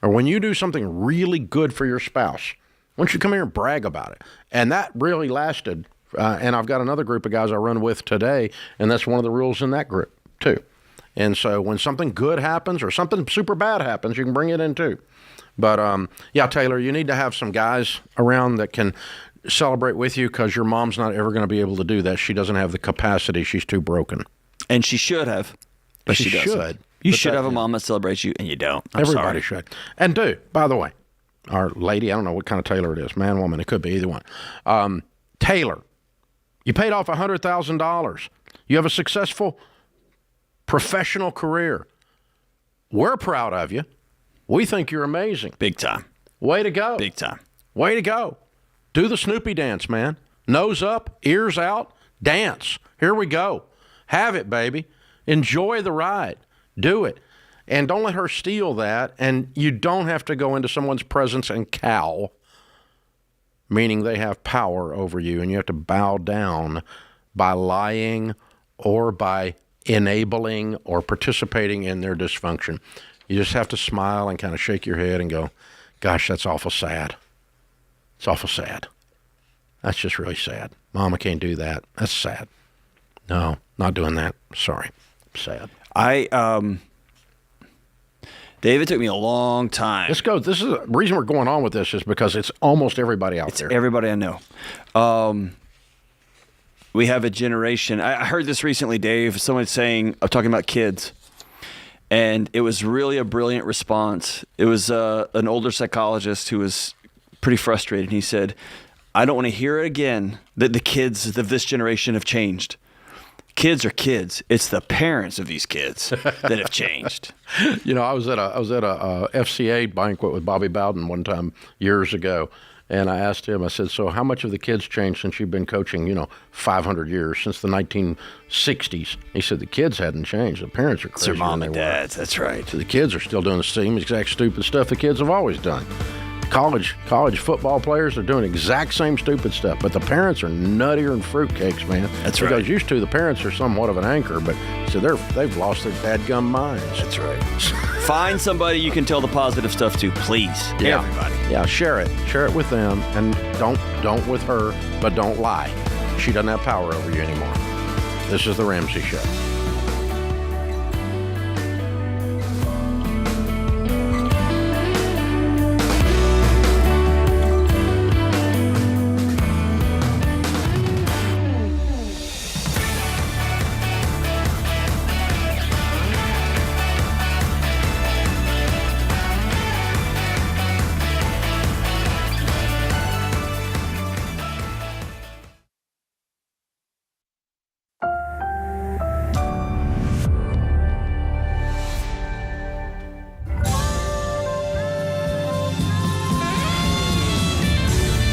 Or when you do something really good for your spouse. I want you to come here and brag about it. And that really lasted. And I've got another group of guys I run with today, and that's one of the rules in that group, too. And so when something good happens or something super bad happens, you can bring it in, too. But, yeah, Taylor, you need to have some guys around that can celebrate with you, because your mom's not ever going to be able to do that. She doesn't have the capacity. She's too broken. And she should have, but she doesn't. Should. You should have a mom that celebrates you, and you don't. Everybody should. And by the way, our lady, I don't know what kind of Taylor it is, man, woman, it could be either one. Taylor. You paid off $100,000. You have a successful professional career. We're proud of you. We think you're amazing. Big time. Way to go. Big time. Way to go. Do the Snoopy dance, man. Nose up, ears out, dance. Here we go. Have it, baby. Enjoy the ride. Do it. And don't let her steal that. And you don't have to go into someone's presence and cow, meaning they have power over you, and you have to bow down by lying or by enabling or participating in their dysfunction. You just have to smile and kind of shake your head and go, gosh, that's awful sad. It's awful sad. That's just really sad. Mama can't do that. That's sad. No, not doing that. Sorry. Sad. David, took me a long time. This is the reason we're going on with this is because it's almost everybody out there. Everybody I know. We have a generation. I heard this recently, Dave. Someone saying, I'm talking about kids, and it was really a brilliant response. It was an older psychologist who was pretty frustrated. He said, I don't want to hear it again that the kids of this generation have changed. Kids are kids. It's the parents of these kids that have changed. You know, I was at a FCA banquet with Bobby Bowden one time years ago, and I asked him, I said, so how much have the kids changed since you've been coaching, 500 years, since the 1960s? He said the kids hadn't changed. The parents are It's their crazier mom than and they were. dads. That's right. So the kids are still doing the same exact stupid stuff the kids have always done. College football players are doing exact same stupid stuff, but the parents are nuttier than fruitcakes, man. That's right. Because used to, the parents are somewhat of an anchor, but so they've lost their dadgum minds. That's right. Find somebody you can tell the positive stuff to, please. Yeah. Everybody. Yeah, share it with them, and don't with her, but don't lie. She doesn't have power over you anymore. This is the Ramsey Show.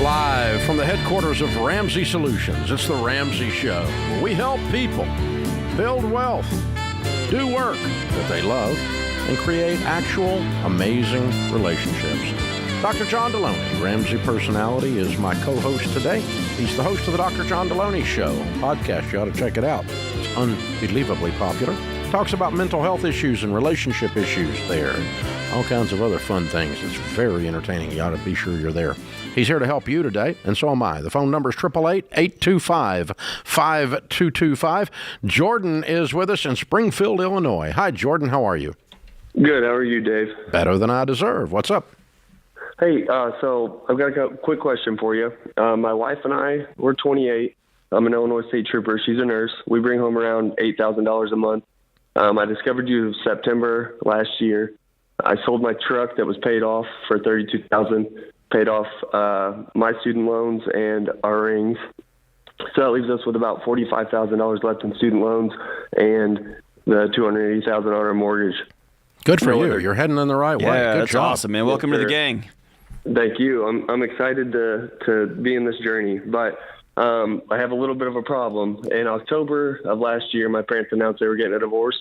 Live from the headquarters of Ramsey Solutions, it's the Ramsey Show, where we help people build wealth, do work that they love, and create actual amazing relationships. Dr. John Deloney, Ramsey Personality, is my co-host today. He's the host of the Dr. John Deloney Show podcast. You ought to check it out. It's unbelievably popular. Talks about mental health issues and relationship issues there, and all kinds of other fun things. It's very entertaining. You ought to be sure you're there. He's here to help you today, and so am I. The phone number is 888-825-5225. Jordan is with us in Springfield, Illinois. Hi, Jordan. How are you? Good. How are you, Dave? Better than I deserve. What's up? Hey, so I've got a quick question for you. My wife and I, we're 28. I'm an Illinois State Trooper. She's a nurse. We bring home around $8,000 a month. I discovered you September last year. I sold my truck that was paid off for $32,000, paid off my student loans and our rings. So that leaves us with about $45,000 left in student loans and the $280,000 mortgage. Good for you. You're heading in the right way. Yeah, Good that's job. awesome, man. Welcome to the gang. Thank you. I'm excited to be in this journey, but I have a little bit of a problem. In October of last year, my parents announced they were getting a divorce,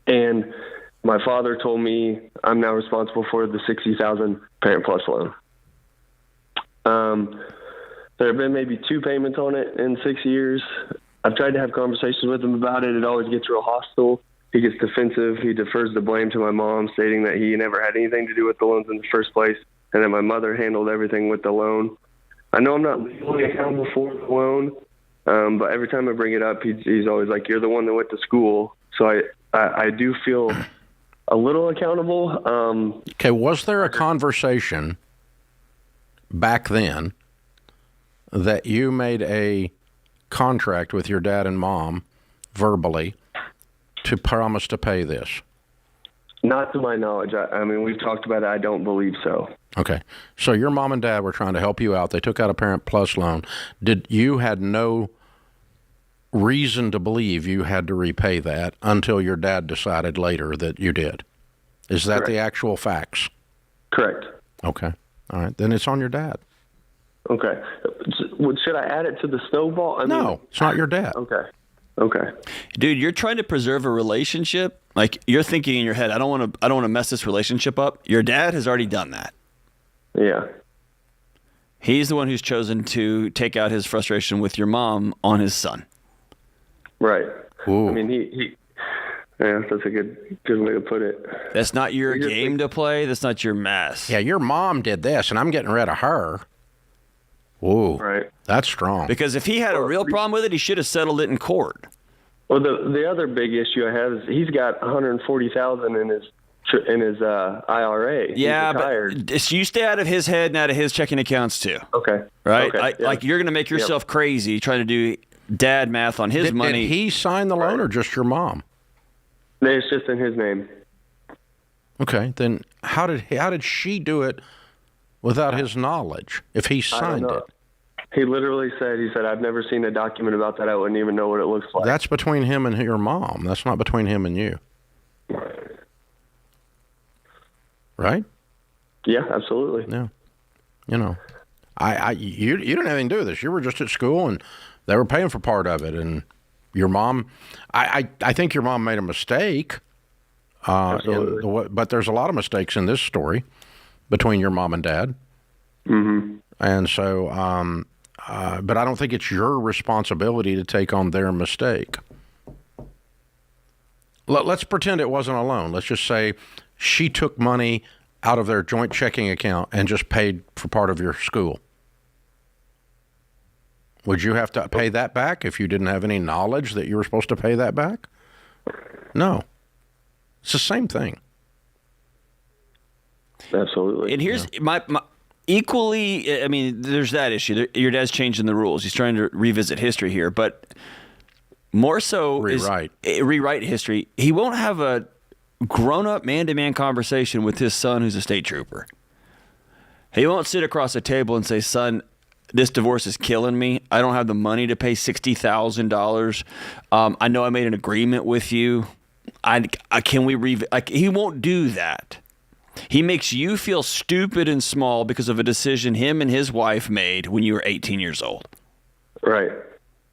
and my father told me I'm now responsible for the $60,000 Parent Plus loan. There have been maybe 2 payments on it in 6 years. I've tried to have conversations with him about it. It always gets real hostile. He gets defensive. He defers the blame to my mom, stating that he never had anything to do with the loans in the first place, and that my mother handled everything with the loan. I know I'm not legally accountable for the loan, but every time I bring it up, he's always like, "You're the one that went to school." So I do feel a little accountable. Okay, was there a conversation back then that you made a contract with your dad and mom verbally to promise to pay this? Not to my knowledge. I mean, we've talked about it. I don't believe so. Okay. So your mom and dad were trying to help you out. They took out a Parent Plus loan. You had no reason to believe you had to repay that until your dad decided later that you did. Is that the actual facts? Correct. Okay. All right. Then it's on your dad. Okay. Should I add it to the snowball? No, it's not your dad. Okay. Dude, you're trying to preserve a relationship. Like, you're thinking in your head, I don't want to mess this relationship up. Your dad has already done that. Yeah. He's the one who's chosen to take out his frustration with your mom on his son. Right. Ooh. I mean, yeah, that's a good way to put it. That's not your game to play. That's not your mess. Yeah, your mom did this, and I'm getting rid of her. Ooh. Right. That's strong. Because if he had a real problem with it, he should have settled it in court. Well, the other big issue I have is he's got $140,000 in his IRA. Yeah, He's retired. but you stay out of his head and out of his checking accounts too. Okay. Right? Okay. Yeah. Like, you're going to make yourself crazy trying to do dad math on his money. Did he sign the loan or just your mom? It's just in his name. Okay, then how did she do it without his knowledge if he signed it? He literally said, I've never seen a document about that. I wouldn't even know what it looks like. That's between him and your mom. That's not between him and you. Right? Yeah, absolutely. Yeah. You know, you didn't have anything to do with this. You were just at school, and they were paying for part of it. And your mom, I think your mom made a mistake. But there's a lot of mistakes in this story between your mom and dad. Mm-hmm. And so, but I don't think it's your responsibility to take on their mistake. Let's pretend it wasn't a loan. Let's just say she took money out of their joint checking account and just paid for part of your school. Would you have to pay that back if you didn't have any knowledge that you were supposed to pay that back? No. It's the same thing. Absolutely. And here's my equally, I mean, there's that issue. Your dad's changing the rules. He's trying to revisit history here, but more so rewrite history. He won't have a grown-up man-to-man conversation with his son who's a state trooper. He won't sit across a table and say, son, this divorce is killing me. I don't have the money to pay $60,000. I know I made an agreement with you. He won't do that. He makes you feel stupid and small because of a decision him and his wife made when you were 18 years old. Right.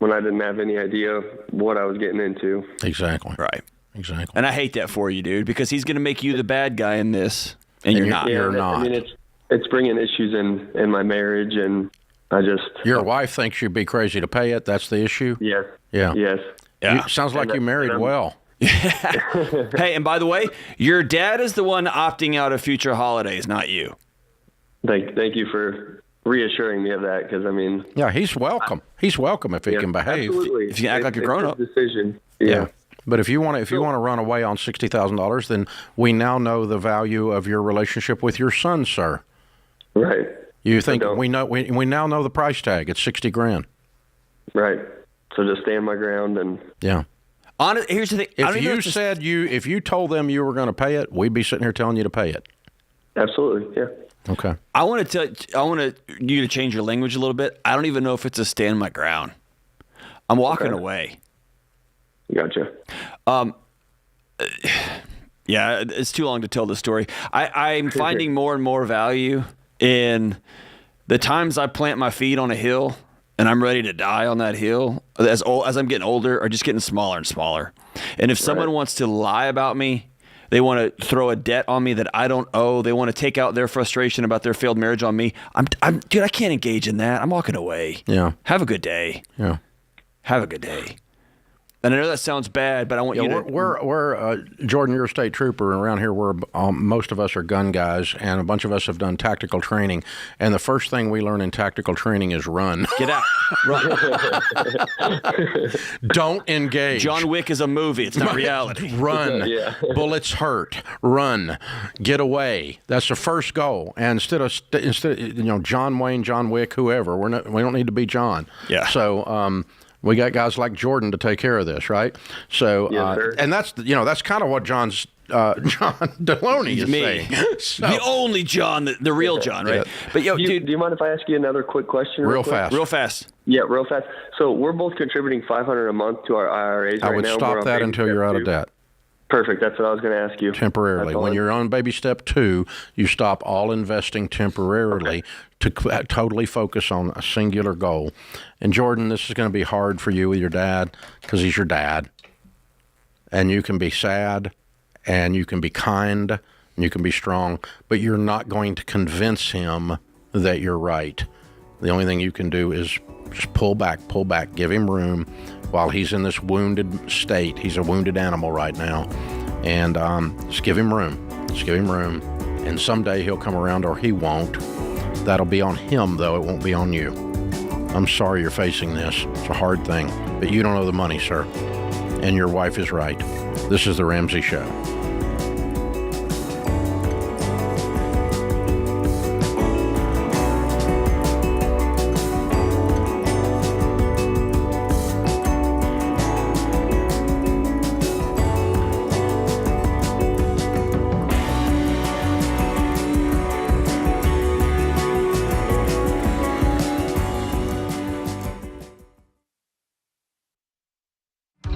When I didn't have any idea what I was getting into. Exactly. Right. Exactly. And I hate that for you, dude, because he's going to make you the bad guy in this, and you're not. You're not. I mean, it's bringing issues in my marriage, and I just... Your wife thinks you'd be crazy to pay it. That's the issue? Yes. Yeah. Yes. Yeah. Sounds like you married well. Hey, and by the way, your dad is the one opting out of future holidays, not you. Thank you for reassuring me of that, because, I mean... Yeah, he's welcome. He's welcome if he can behave. Absolutely. If you can act like a grown-up. It's a decision. Yeah. But if you want to run away on $60,000, then we now know the value of your relationship with your son, sir. Right. You think we now know the price tag? It's $60,000. Right. So just stand my ground and... Yeah. Here's the thing. If you told them you were going to pay it, we'd be sitting here telling you to pay it. Absolutely. Yeah. Okay. I want you to change your language a little bit. I don't even know if it's a stand my ground. I'm walking away. Gotcha. Yeah, it's too long to tell the story. I'm finding more and more value in the times I plant my feet on a hill and I'm ready to die on that hill. As I'm getting older, are just getting smaller and smaller. And if someone wants to lie about me, they want to throw a debt on me that I don't owe. They want to take out their frustration about their failed marriage on me. Dude, I can't engage in that. I'm walking away. Yeah. Have a good day. Yeah. Have a good day. And I know that sounds bad, but I want you to... We're Jordan, you're a state trooper, and around here most of us are gun guys, and a bunch of us have done tactical training, and the first thing we learn in tactical training is run. Get out. Run. Don't engage. John Wick is a movie. It's not reality. Run. Yeah. Bullets hurt. Run. Get away. That's the first goal. And instead of John Wayne, John Wick, whoever, we don't need to be John. Yeah. So we got guys like Jordan to take care of this, right? So, Yes, sir. and that's kind of what John's John Deloney is Me. saying. So, The only John, the real John, right? Yeah. But yo, Do dude, you mind if I ask you another quick question? real quick? fast. real fast. Yeah, real fast. So we're both contributing $500 a month to our IRAs I right would now. We're stop on that baby until step you're out 2. of debt. Perfect. That's what I was going to ask you. Temporarily. When you're on baby step 2, you stop all investing temporarily to totally focus on a singular goal. And Jordan, this is going to be hard for you with your dad because he's your dad. And you can be sad, and you can be kind, and you can be strong, but you're not going to convince him that you're right. The only thing you can do is just pull back, give him room while he's in this wounded state. He's a wounded animal right now. And just give him room. And someday he'll come around, or he won't. That'll be on him, though. It won't be on you. I'm sorry you're facing this. It's a hard thing. But you don't owe the money, sir. And your wife is right. This is The Ramsey Show.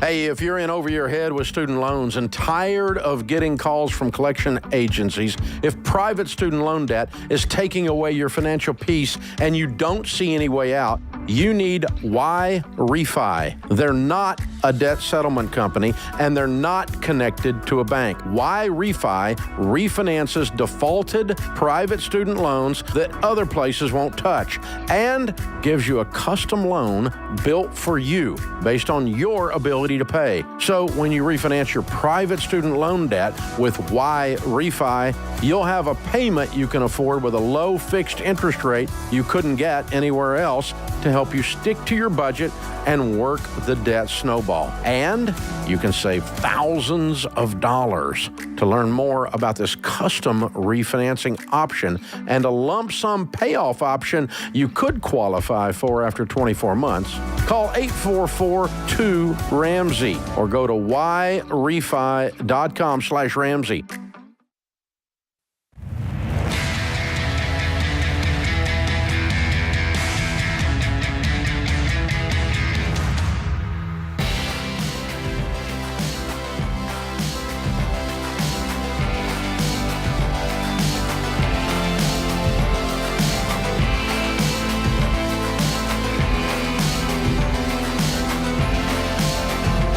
Hey, if you're in over your head with student loans and tired of getting calls from collection agencies, if private student loan debt is taking away your financial peace and you don't see any way out, you need Y Refi. They're not a debt settlement company, and they're not connected to a bank. Y Refi refinances defaulted private student loans that other places won't touch and gives you a custom loan built for you based on your ability to pay. So when you refinance your private student loan debt with Y Refi, you'll have a payment you can afford with a low fixed interest rate you couldn't get anywhere else to help you stick to your budget and work the debt snowball. And you can save thousands of dollars. To learn more about this custom refinancing option and a lump sum payoff option you could qualify for after 24 months, call 844-2-RAMSEY or go to yrefi.com/Ramsey.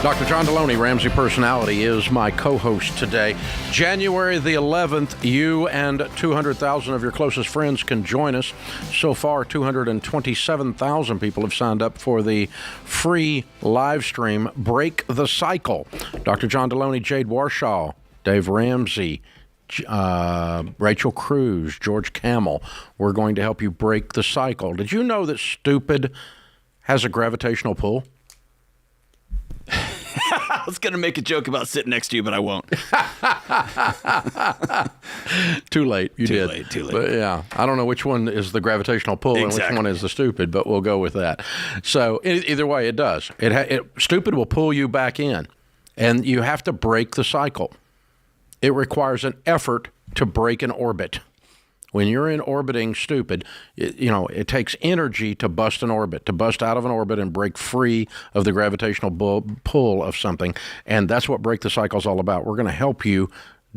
Dr. John Deloney, Ramsey Personality, is my co-host today. January the 11th, you and 200,000 of your closest friends can join us. So far, 227,000 people have signed up for the free live stream, Break the Cycle. Dr. John Deloney, Jade Warshaw, Dave Ramsey, Rachel Cruz, George Camel. We're going to help you break the cycle. Did you know that stupid has a gravitational pull? I was going to make a joke about sitting next to you, but I won't. Too late. You Too did. late, too late. But yeah, I don't know which one is the gravitational pull and which Exactly. one is the stupid, but we'll go with that. So either way, it does. Stupid will pull you back in, and you have to break the cycle. It requires an effort to break an orbit. When you're in orbiting stupid, it takes energy to bust an orbit, to bust out of an orbit and break free of the gravitational pull of something. And that's what Break the Cycle is all about. We're going to help you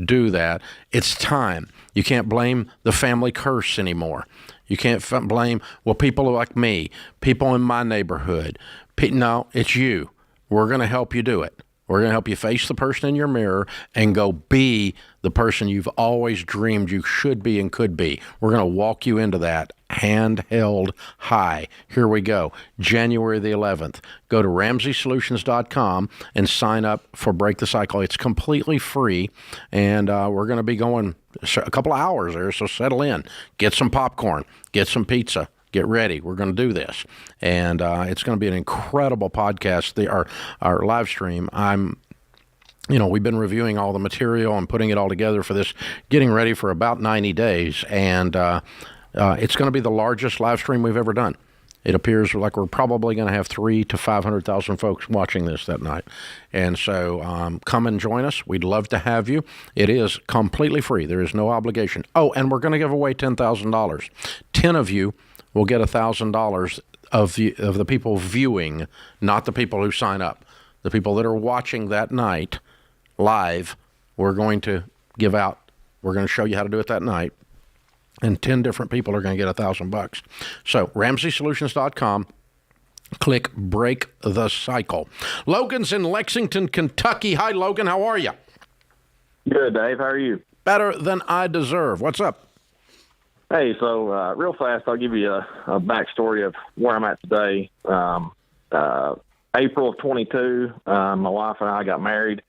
do that. It's time. You can't blame the family curse anymore. You can't blame, people like me, people in my neighborhood. No, it's you. We're going to help you do it. We're going to help you face the person in your mirror and go be the person you've always dreamed you should be and could be. We're going to walk you into that hand held high. Here we go. January the 11th. Go to RamseySolutions.com and sign up for Break the Cycle. It's completely free, and we're going to be going a couple of hours there, so settle in. Get some popcorn. Get some pizza. Get ready. We're going to do this. And it's going to be an incredible podcast, our live stream. We've been reviewing all the material and putting it all together for this, getting ready for about 90 days. And it's going to be the largest live stream we've ever done. It appears like we're probably going to have 300,000 to 500,000 folks watching this that night. And so come and join us. We'd love to have you. It is completely free. There is no obligation. Oh, and we're going to give away $10,000. 10 of you will get $1,000 of the people viewing, not the people who sign up. The people that are watching that night live, we're going to give out. We're going to show you how to do it that night. And 10 different people are going to get $1,000. So RamseySolutions.com. Click Break the Cycle. Logan's in Lexington, Kentucky. Hi, Logan. How are you? Good, Dave. How are you? Better than I deserve. What's up? Hey, so real fast, I'll give you a backstory of where I'm at today. April of 22, my wife and I got married.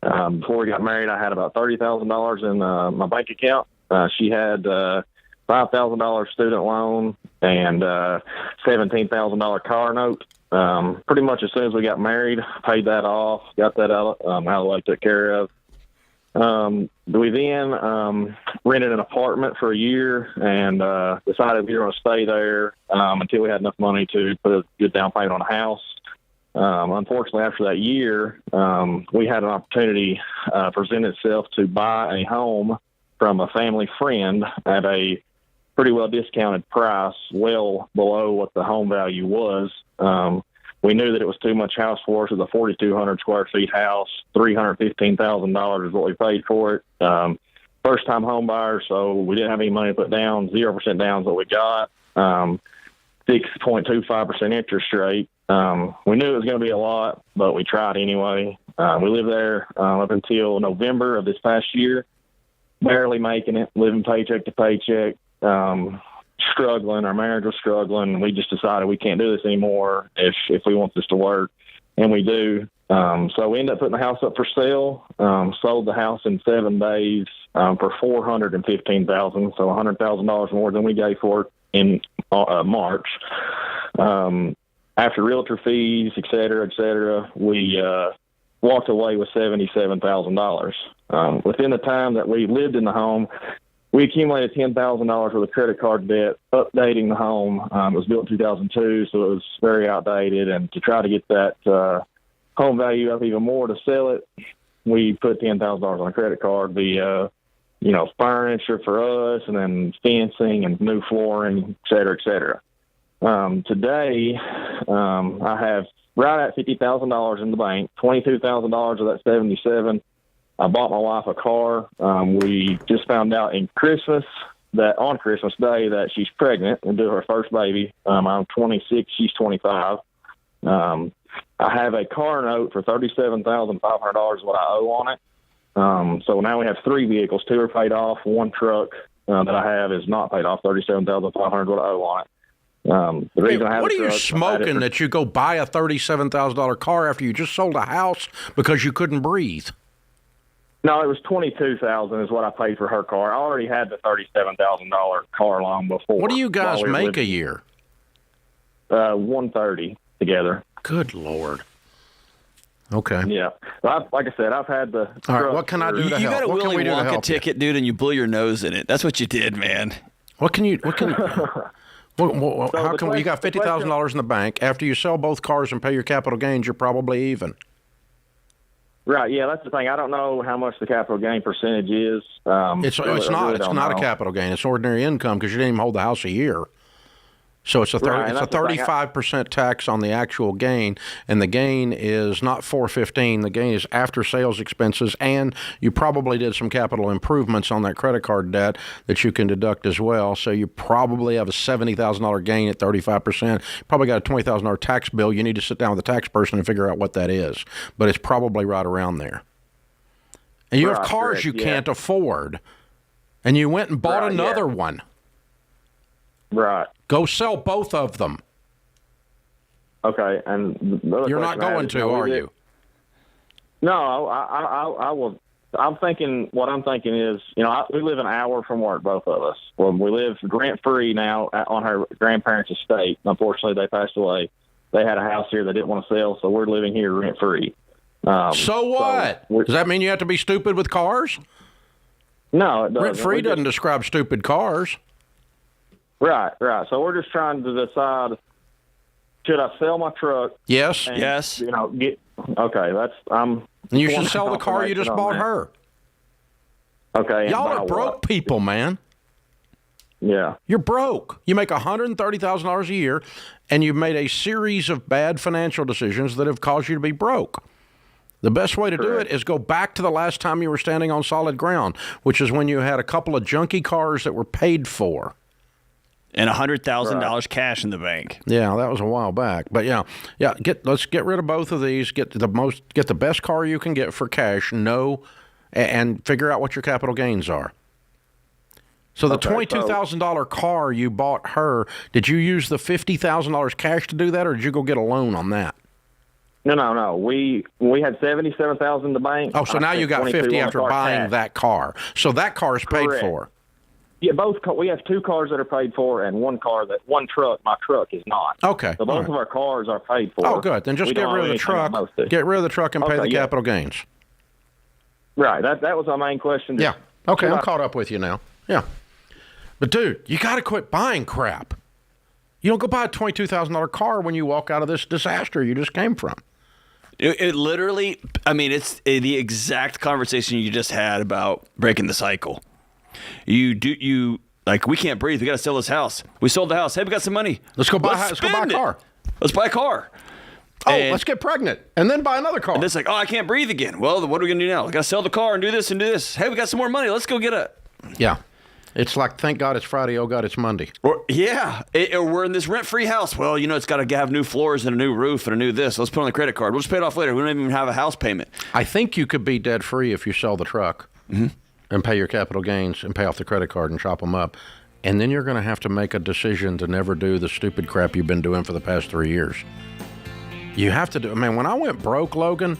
Before we got married, I had about $30,000 in my bank account. She had $5,000 student loan and $17,000 car note. Pretty much as soon as we got married, paid that off, got that out of the way, took care of. We then rented an apartment for a year and decided we were going to stay there until we had enough money to put a good down payment on a house. Unfortunately, after that year, we had an opportunity present itself to buy a home from a family friend at a pretty well discounted price, well below what the home value was. We knew that it was too much house for us. It was a 4,200 square feet house. $315,000 is what we paid for it. First time home buyer, so we didn't have any money to put down. 0% down is what we got. 6.25% interest rate. We knew it was going to be a lot, but we tried anyway. We lived there up until November of this past year, barely making it, living paycheck to paycheck, struggling. Our marriage was struggling. We just decided we can't do this anymore if we want this to work, and we do. So we ended up putting the house up for sale, sold the house in 7 days for $415,000, so $100,000 more than we gave for it in March. After realtor fees, et cetera, we walked away with $77,000. Within the time that we lived in the home, we accumulated $10,000 worth of credit card debt, updating the home. It was built in 2002, so it was very outdated. And to try to get that home value up even more to sell it, we put $10,000 on a credit card via, furniture for us, and then fencing and new flooring, et cetera, et cetera. Today, I have right at $50,000 in the bank, $22,000 of that 77. I bought my wife a car. We just found out on Christmas Day that she's pregnant and due her first baby. I'm 26, she's 25. I have a car note for $37,500 what I owe on it. So now we have 3 vehicles. 2 are paid off. 1 truck that I have is not paid off. $37,500 what I owe on it. The reason I have what are a truck, you smoking that you go buy a $37,000 car after you just sold a house because you couldn't breathe? No, it was $22,000 is what I paid for her car. I already had the $37,000 car loan before. What do you guys make a year? $130 together. Good Lord. Okay. Yeah. Well, like I said, I've had the. All right. What can I do to help? You got a What can we Willy do to Wonka help ticket, dude, and you blew your nose in it. That's what you did, man. How can you? You got $50,000 in the bank? After you sell both cars and pay your capital gains, you're probably even. Right. Yeah, that's the thing. I don't know how much the capital gain percentage is. It's not a capital gain. It's ordinary income because you didn't even hold the house a year. So it's a 35% tax on the actual gain, and the gain is not $415. The gain is after sales expenses, and you probably did some capital improvements on that credit card debt that you can deduct as well. So you probably have a $70,000 gain at 35%. You probably got a $20,000 tax bill. You need to sit down with the tax person and figure out what that is, but it's probably right around there. And you have cars you can't afford, and you went and bought another one. Right. Go sell both of them. Okay, and you're not going to, are you? No, I will. I'm thinking. What I'm thinking is, we live an hour from work, both of us. Well, we live rent-free now on her grandparents' estate. Unfortunately, they passed away. They had a house here they didn't want to sell, so we're living here rent-free. So what? Does that mean you have to be stupid with cars? No, it doesn't. Rent-free doesn't describe stupid cars. Right. So we're just trying to decide should I sell my truck? Yes. And, Yes. Okay, that's And you should sell the car you just bought her. Okay. Y'all are broke people, man. Yeah. You're broke. You make $130,000 a year, and you've made a series of bad financial decisions that have caused you to be broke. The best way to do it is go back to the last time you were standing on solid ground, which is when you had a couple of junky cars that were paid for. And $100,000 cash in the bank. Yeah, that was a while back. But let's get rid of both of these. Get the best car you can get for cash. And figure out what your capital gains are. So the $22,000 car you bought her, did you use the $50,000 cash to do that, or did you go get a loan on that? No. We had $77,000 in the bank. Oh, so now you got $50 after buying that car. So that car is paid for. Yeah, we have two cars that are paid for, and one truck. My truck is not. Okay. So both of our cars are paid for. Oh, good. Then just get rid of the truck. Get rid of the truck and pay the capital gains. Right. That was our main question. Yeah. Okay, I'm caught up with you now. Yeah. But, dude, you got to quit buying crap. You don't go buy a $22,000 car when you walk out of this disaster you just came from. It literally, it's the exact conversation you just had about breaking the cycle. We can't breathe. We got to sell this house. We sold the house. Hey, we got some money. Let's go buy a car. Let's buy a car. Let's get pregnant and then buy another car. And it's like, I can't breathe again. Well, what are we going to do now? We got to sell the car and do this and do this. Hey, we got some more money. Let's go get a... Yeah. It's like, thank God it's Friday, oh God it's Monday. Or we're in this rent-free house. Well, it's got to have new floors and a new roof and a new this. Let's put it on the credit card. We'll just pay it off later. We don't even have a house payment. I think you could be debt-free if you sell the truck and pay your capital gains and pay off the credit card and chop them up. And then you're going to have to make a decision to never do the stupid crap you've been doing for the past 3 years. You have to do... when I went broke, Logan,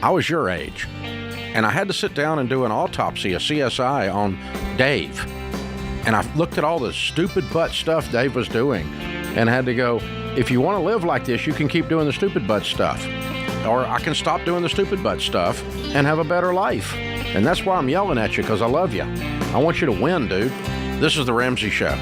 I was your age. And I had to sit down and do an autopsy, a CSI on Dave. And I looked at all the stupid butt stuff Dave was doing and had to go, if you want to live like this, you can keep doing the stupid butt stuff. Or I can stop doing the stupid butt stuff and have a better life. And that's why I'm yelling at you, because I love you. I want you to win, dude. This is The Ramsey Show.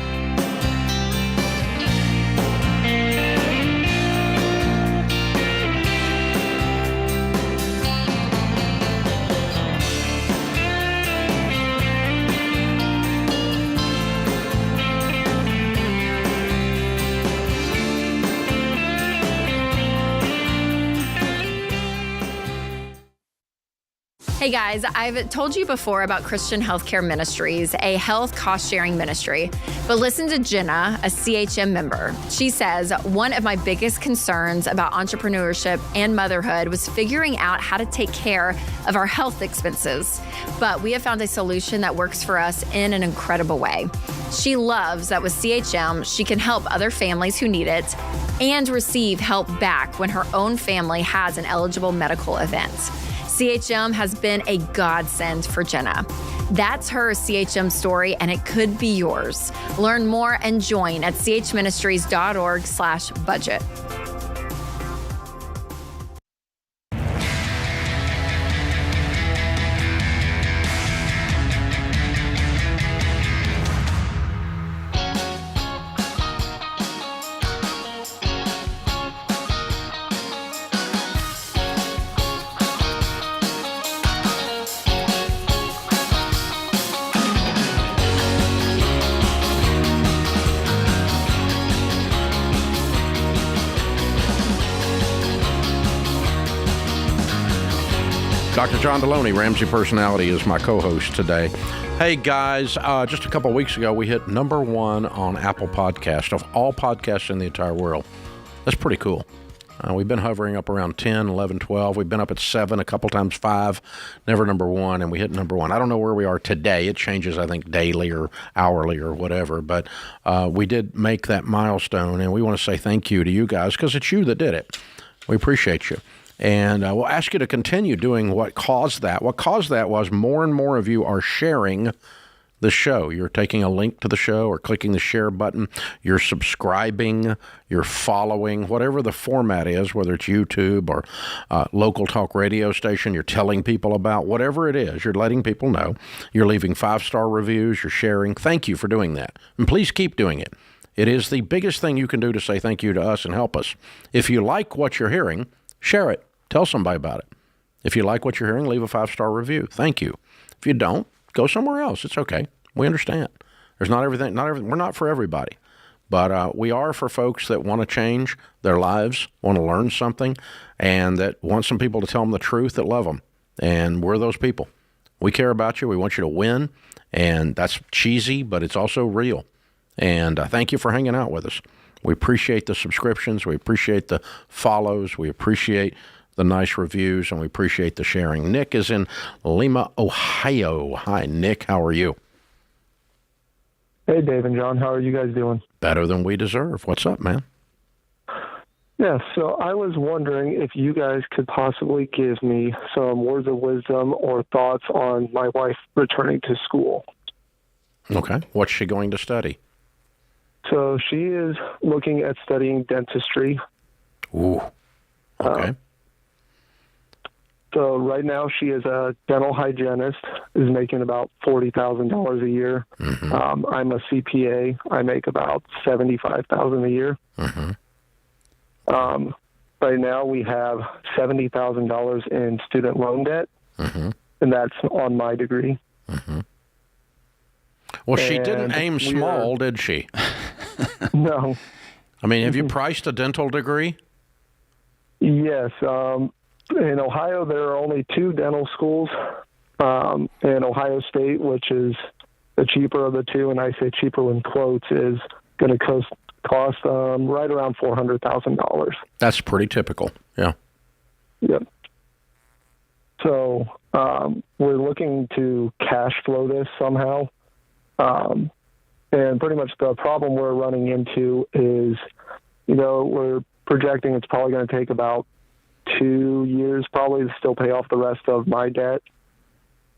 Hey guys, I've told you before about Christian Healthcare Ministries, a health cost-sharing ministry. But listen to Jenna, a CHM member. She says, one of my biggest concerns about entrepreneurship and motherhood was figuring out how to take care of our health expenses. But we have found a solution that works for us in an incredible way. She loves that with CHM, she can help other families who need it and receive help back when her own family has an eligible medical event. CHM has been a godsend for Jenna. That's her CHM story, and it could be yours. Learn more and join at chministries.org/budget. Dr. John Deloney, Ramsey Personality, is my co-host today. Hey, guys, just a couple of weeks ago, we hit #1 on Apple Podcast of all podcasts in the entire world. That's pretty cool. We've been hovering up around 10, 11, 12. We've been up at 7, a couple times 5, never #1, and we hit #1. I don't know where we are today. It changes, I think, daily or hourly or whatever, but we did make that milestone, and we want to say thank you to you guys because it's you that did it. We appreciate you. And we'll ask you to continue doing what caused that. What caused that was more and more of you are sharing the show. You're taking a link to the show or clicking the share button. You're subscribing. You're following, whatever the format is, whether it's YouTube or local talk radio station. You're telling people about whatever it is. You're letting people know. You're leaving 5-star reviews. You're sharing. Thank you for doing that. And please keep doing it. It is the biggest thing you can do to say thank you to us and help us. If you like what you're hearing, share it. Tell somebody about it. If you like what you're hearing, leave a 5-star review. Thank you. If you don't, go somewhere else. It's okay. We understand. There's not everything. We're not for everybody, but we are for folks that want to change their lives, want to learn something, and that want some people to tell them the truth, that love them. And we're those people. We care about you. We want you to win, and that's cheesy, but it's also real. And thank you for hanging out with us. We appreciate the subscriptions. We appreciate the follows. We appreciate the nice reviews, and we appreciate the sharing. Nick is in Lima, Ohio. Hi, Nick. How are you? Hey, Dave and John. How are you guys doing? Better than we deserve. What's up, man? Yeah, so I was wondering if you guys could possibly give me some words of wisdom or thoughts on my wife returning to school. Okay. What's she going to study? So she is looking at studying dentistry. Ooh. Okay. So right now she is a dental hygienist, is making about $40,000 a year. Mm-hmm. I'm a CPA. I make about $75,000 a year. Mm-hmm. Right now we have $70,000 in student loan debt, mm-hmm. and that's on my degree. Mm-hmm. Well, she didn't aim small, did she? No. I mean, have you priced a dental degree? Yes. In Ohio, there are only 2 dental schools. In Ohio State, which is the cheaper of the 2, and I say cheaper in quotes, is going to cost right around $400,000. That's pretty typical. Yeah. Yep. So we're looking to cash flow this somehow. And pretty much the problem we're running into is, we're projecting it's probably going to take about 2 years probably to still pay off the rest of my debt,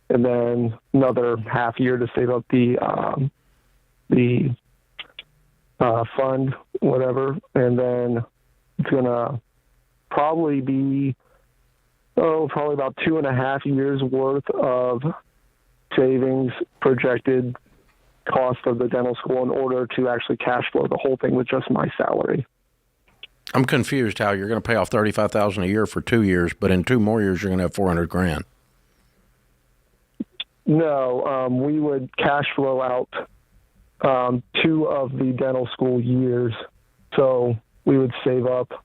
and then another half year to save up the fund, whatever, and then it's going to probably be probably about 2.5 years worth of savings projected cost of the dental school in order to actually cash flow the whole thing with just my salary. I'm confused how you're going to pay off $35,000 a year for 2 years, but in 2 more years you're going to have $400,000. No, we would cash flow out 2 of the dental school years, so we would save up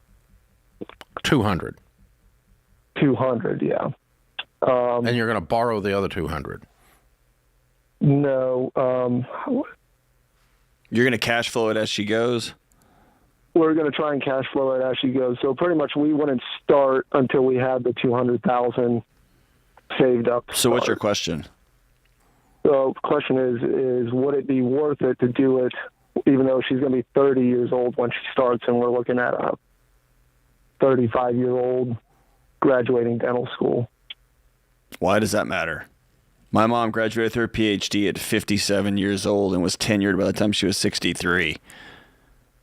$200. $200, yeah. And you're going to borrow the other $200. No. You're going to cash flow it as she goes? We're going to try and cash flow it as she goes. So pretty much we wouldn't start until we had the $200,000 saved up. So what's your question? So the question is would it be worth it to do it, even though she's going to be 30 years old when she starts, and we're looking at a 35-year-old graduating dental school? Why does that matter? My mom graduated with her PhD at 57 years old and was tenured by the time she was 63.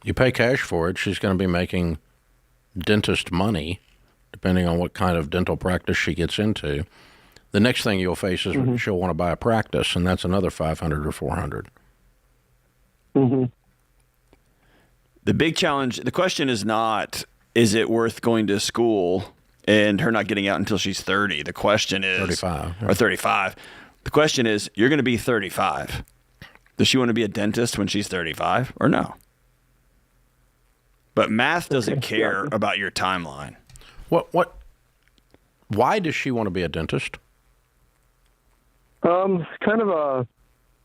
You pay cash for it, she's going to be making dentist money, depending on what kind of dental practice she gets into. The next thing you'll face is she'll want to buy a practice, and that's another $500 or $400. Mm-hmm. The big challenge, the question is not, is it worth going to school and her not getting out until she's 30? The question is... 35. Yeah. Or 35. The question is, you're going to be 35. Does she want to be a dentist when she's 35 or no? But math doesn't care about your timeline. Why does she want to be a dentist? Kind of a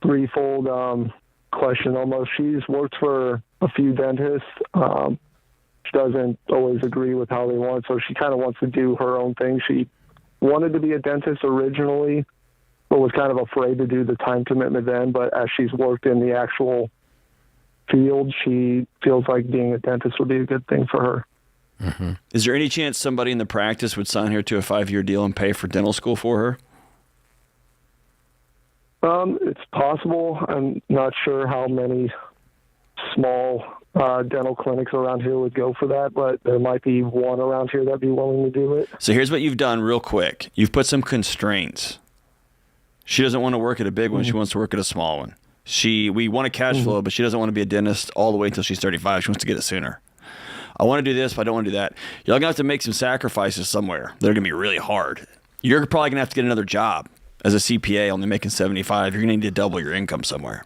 threefold question almost. She's worked for a few dentists. She doesn't always agree with how they want, so she kind of wants to do her own thing. She wanted to be a dentist originally, but was kind of afraid to do the time commitment then. But as she's worked in the actual field, she feels like being a dentist would be a good thing for her. Mm-hmm. Is there any chance somebody in the practice would sign her to a 5-year deal and pay for dental school for her? It's possible. I'm not sure how many small dental clinics around here would go for that, but there might be one around here that'd be willing to do it. So here's what you've done real quick. You've put some constraints. She doesn't want to work at a big one. She wants to work at a small one. We want a cash flow, but she doesn't want to be a dentist all the way until she's 35. She wants to get it sooner. I want to do this, but I don't want to do that. You're going to have to make some sacrifices somewhere. They're going to be really hard. You're probably going to have to get another job as a CPA, only making 75. You're going to need to double your income somewhere.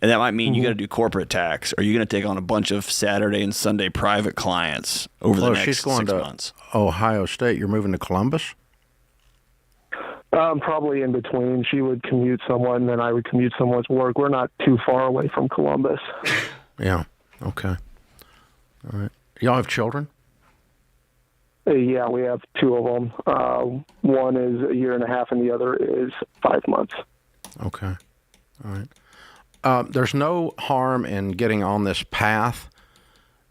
And that might mean you got to do corporate tax, or you're going to take on a bunch of Saturday and Sunday private clients over the next she's going 6 to months. Ohio State. You're moving to Columbus? Probably in between. She would commute somewhat, and then I would commute somewhat to work. We're not too far away from Columbus. Yeah. Okay. All right. Y'all have children? Yeah, we have 2 of them. One is a year and a half, and the other is 5 months. Okay. All right. There's no harm in getting on this path.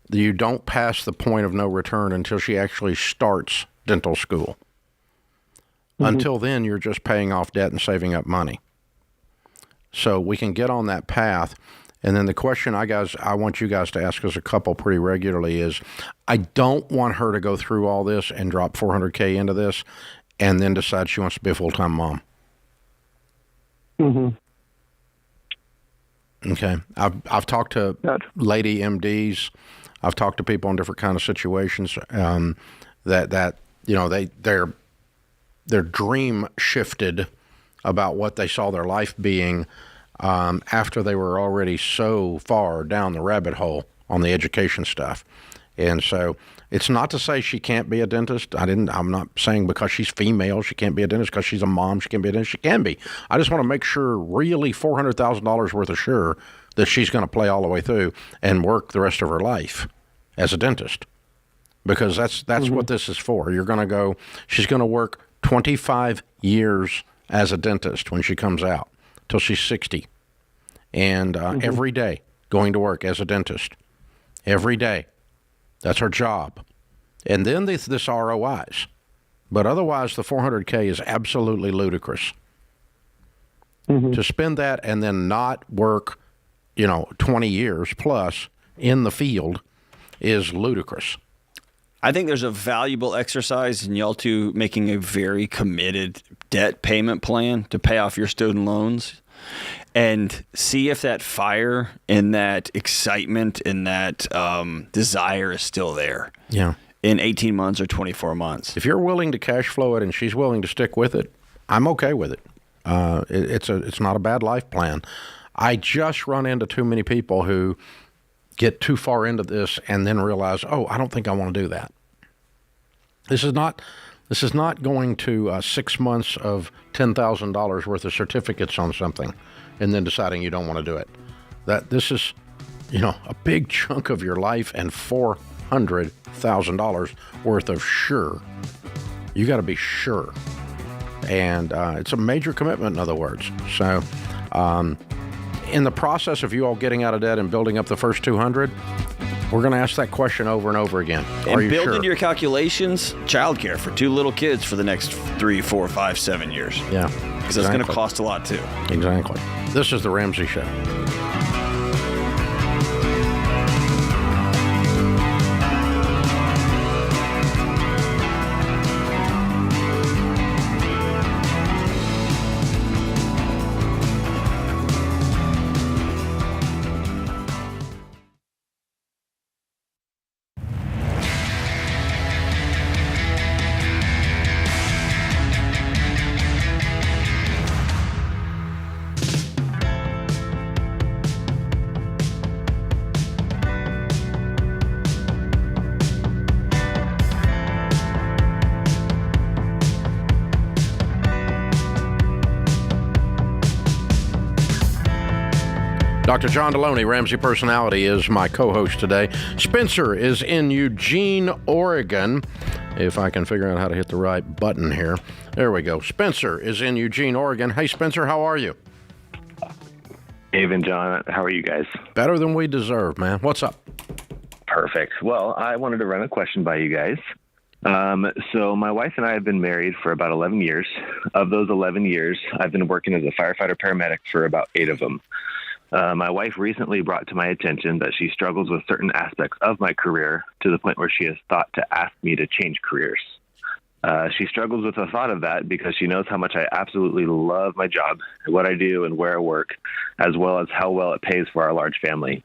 You don't pass the point of no return until she actually starts dental school. Until then, you're just paying off debt and saving up money. So we can get on that path. And then the question I want you guys to ask as a couple pretty regularly is, I don't want her to go through all this and drop $400K into this and then decide she wants to be a full-time mom. Okay. I've talked to lady MDs. I've talked to people in different kind of situations that you know, their dream shifted about what they saw their life being after they were already so far down the rabbit hole on the education stuff. And so it's not to say she can't be a dentist. I'm not saying because she's female she can't be a dentist, because she's a mom she can't be a dentist. She can be. I just want to make sure, really $400,000 worth of sure, that she's going to play all the way through and work the rest of her life as a dentist. Because that's what this is for. She's going to work 25 years as a dentist when she comes out till she's 60. And every day going to work as a dentist. Every day. That's her job. And then this ROIs. But otherwise, the $400K is absolutely ludicrous. To spend that and then not work, 20 years plus in the field is ludicrous. I think there's a valuable exercise in y'all two making a very committed debt payment plan to pay off your student loans, and see if that fire and that excitement and that desire is still there. Yeah. In 18 months or 24 months. If you're willing to cash flow it and she's willing to stick with it, I'm okay with it. It's not a bad life plan. I just run into too many people who get too far into this and then realize, I don't think I want to do that. This is not going to 6 months of $10,000 worth of certificates on something and then deciding you don't want to do it. This is, a big chunk of your life and $400,000 worth of sure. You got to be sure. And it's a major commitment, in other words. So in the process of you all getting out of debt and building up the first 200, we're going to ask that question over and over again. Are you build sure? into your calculations childcare for 2 little kids for the next 3, 4, 5, 7 years. Yeah. Because that's going to cost a lot too. Exactly. This is The Ramsey Show. Dr. John Deloney, Ramsey Personality, is my co-host today. Spencer is in Eugene, Oregon. If I can figure out how to hit the right button here. There we go. Spencer is in Eugene, Oregon. Hey, Spencer, how are you? Dave and John, how are you guys? Better than we deserve, man. What's up? Perfect. Well, I wanted to run a question by you guys. So my wife and I have been married for about 11 years. Of those 11 years, I've been working as a firefighter paramedic for about 8 of them. My wife recently brought to my attention that she struggles with certain aspects of my career to the point where she has thought to ask me to change careers. She struggles with the thought of that because she knows how much I absolutely love my job, what I do, and where I work, as well as how well it pays for our large family.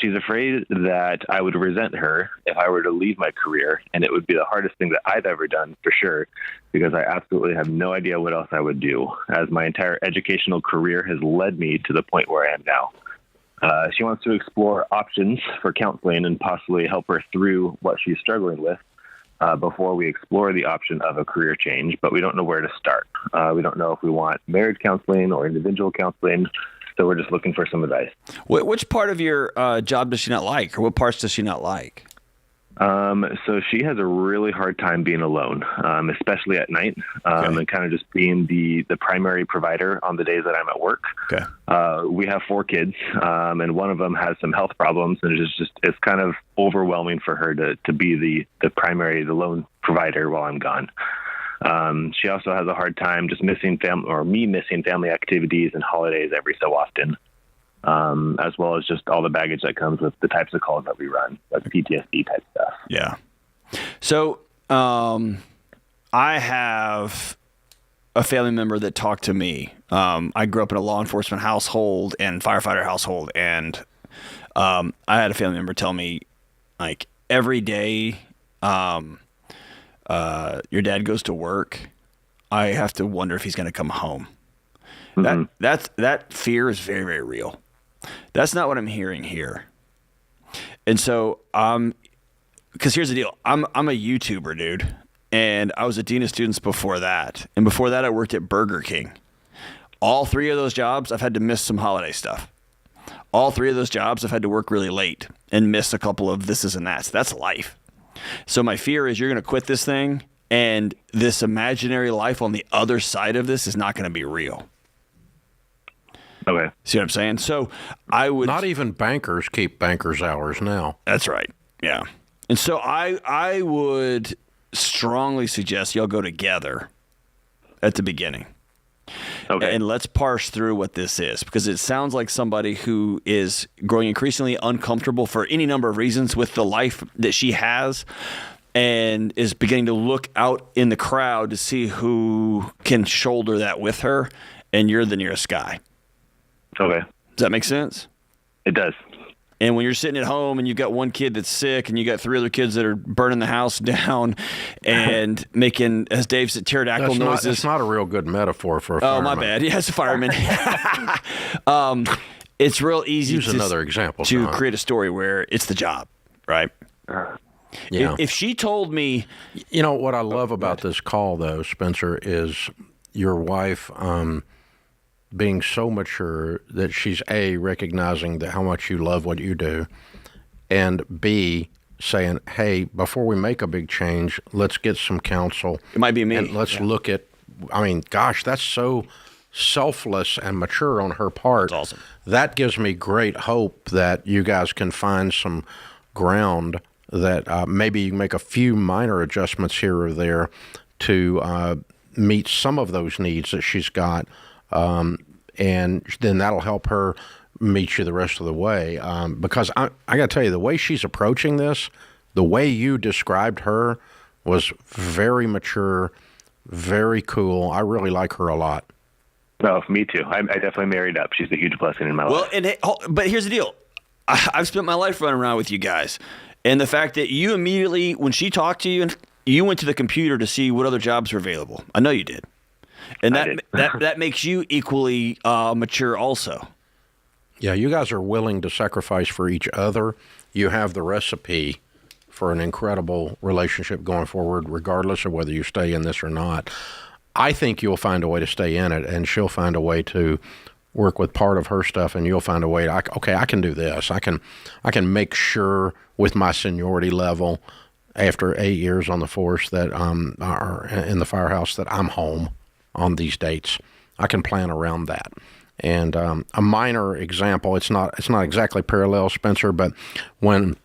She's afraid that I would resent her if I were to leave my career, and it would be the hardest thing that I've ever done, for sure, because I absolutely have no idea what else I would do, as my entire educational career has led me to the point where I am now. She wants to explore options for counseling and possibly help her through what she's struggling with before we explore the option of a career change, but we don't know where to start. We don't know if we want marriage counseling or individual counseling, so we're just looking for some advice. Which part of your job does she not like, or what parts does she not like? So she has a really hard time being alone, especially at night, and kind of just being the primary provider on the days that I'm at work. Okay. We have 4 kids, and one of them has some health problems, and it's kind of overwhelming for her to be the lone provider while I'm gone. She also has a hard time just missing family activities and holidays every so often, as well as just all the baggage that comes with the types of calls that we run, like PTSD type stuff. Yeah. So I have a family member that talked to me. I grew up in a law enforcement household and firefighter household, and I had a family member tell me, like, every day your dad goes to work, I have to wonder if he's going to come home. Mm-hmm. That fear is very, very real. That's not what I'm hearing here. And so, because here's the deal. I'm a YouTuber, dude. And I was a dean of students before that. And before that, I worked at Burger King. All 3 of those jobs, I've had to miss some holiday stuff. All 3 of those jobs, I've had to work really late and miss a couple of thises and that's. That's life. So my fear is you're going to quit this thing, and this imaginary life on the other side of this is not going to be real. Okay. See what I'm saying? So I would... Not even bankers keep bankers' hours now. That's right. Yeah. And so I would strongly suggest y'all go together at the beginning. Okay. And let's parse through what this is, because it sounds like somebody who is growing increasingly uncomfortable for any number of reasons with the life that she has, and is beginning to look out in the crowd to see who can shoulder that with her, and you're the nearest guy. Okay. Does that make sense? It does. And when you're sitting at home and you've got one kid that's sick and you got 3 other kids that are burning the house down and making, as Dave said, pterodactyl noises. That's not a real good metaphor for a fireman. Oh, my bad. Yeah, it's a fireman. It's real easy Use another example, to John. create a story where it's the job, right? Yeah. If she told me... You know, what I love about this call, though, Spencer, is your wife... being so mature that she's A, recognizing that how much you love what you do, and B, saying, hey, before we make a big change, let's get some counsel. It might be me. And let's look at, I mean, gosh, that's so selfless and mature on her part. That's awesome. That gives me great hope that you guys can find some ground that maybe you can make a few minor adjustments here or there to meet some of those needs that she's got. And then that'll help her meet you the rest of the way. Because I got to tell you, the way she's approaching this, the way you described her was very mature, very cool. I really like her a lot. No, me too. I definitely married up. She's a huge blessing in my life. But here's the deal. I've spent my life running around with you guys. And the fact that you immediately, when she talked to you, you went to the computer to see what other jobs were available. I know you did. And that makes you equally mature also. Yeah, you guys are willing to sacrifice for each other. You have the recipe for an incredible relationship going forward, regardless of whether you stay in this or not. I think you'll find a way to stay in it, and she'll find a way to work with part of her stuff, and you'll find a way. I can do this. I can make sure with my seniority level after 8 years on the force that are in the firehouse that I'm home on these dates. I can plan around that. And a minor example, it's not exactly parallel, Spencer, but when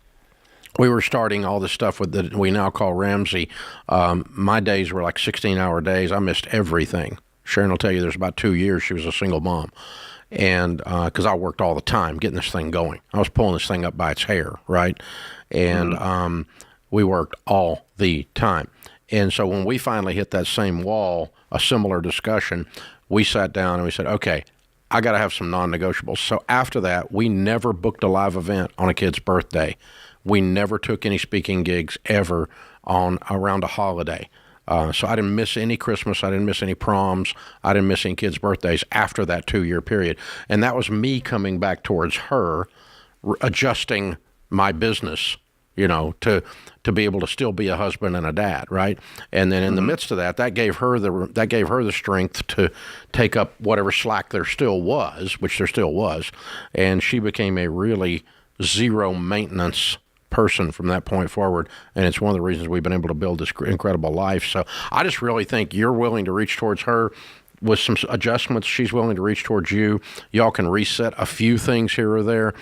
we were starting all this stuff with that we now call Ramsey, my days were like 16-hour days. I missed everything. Sharon will tell you there's about 2 years she was a single mom. And because I worked all the time getting this thing going. I was pulling this thing up by its hair, right? And we worked all the time. And so when we finally hit that same wall, a similar discussion, we sat down and we said, okay, I got to have some non-negotiables. So after that, we never booked a live event on a kid's birthday. We never took any speaking gigs ever around a holiday. So I didn't miss any Christmas. I didn't miss any proms. I didn't miss any kids' birthdays after that 2-year period. And that was me coming back towards her, adjusting my business, to be able to still be a husband and a dad, right? And then in the midst of that gave her the strength to take up whatever slack there still was, which there still was, and she became a really zero maintenance person from that point forward, and it's one of the reasons we've been able to build this incredible life. So I just really think you're willing to reach towards her with some adjustments. She's willing to reach towards you. Y'all can reset a few things here or there.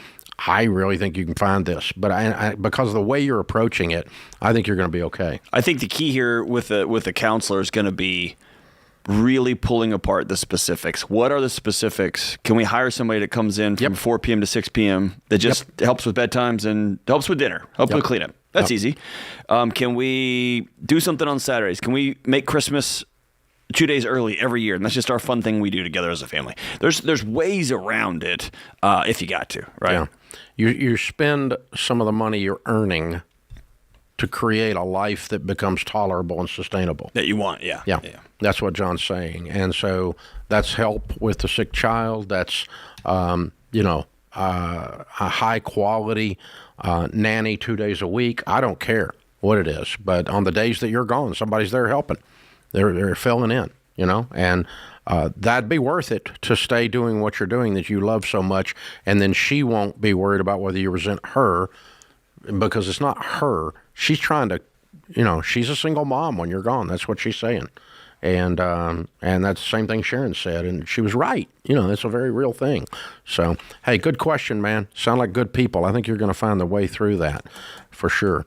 I really think you can find this, but I because of the way you're approaching it, I think you're going to be okay. I think the key here with the counselor is going to be really pulling apart the specifics. What are the specifics? Can we hire somebody that comes in from 4 p.m. to 6 p.m. that just helps with bedtimes and helps with dinner, helps with cleanup? That's easy. Can we do something on Saturdays? Can we make Christmas 2 days early every year? And that's just our fun thing we do together as a family. There's ways around it if you got to, right? Yeah. You spend some of the money you're earning to create a life that becomes tolerable and sustainable. That you want, yeah. That's what John's saying. And so that's help with the sick child. That's, a high quality nanny 2 days a week. I don't care what it is. But on the days that you're gone, somebody's there helping. They're filling in, and that'd be worth it to stay doing what you're doing that you love so much. And then she won't be worried about whether you resent her, because it's not her. She's trying to, she's a single mom when you're gone. That's what she's saying. And that's the same thing Sharon said. And she was right. That's a very real thing. So, hey, good question, man. Sound like good people. I think you're going to find the way through that for sure.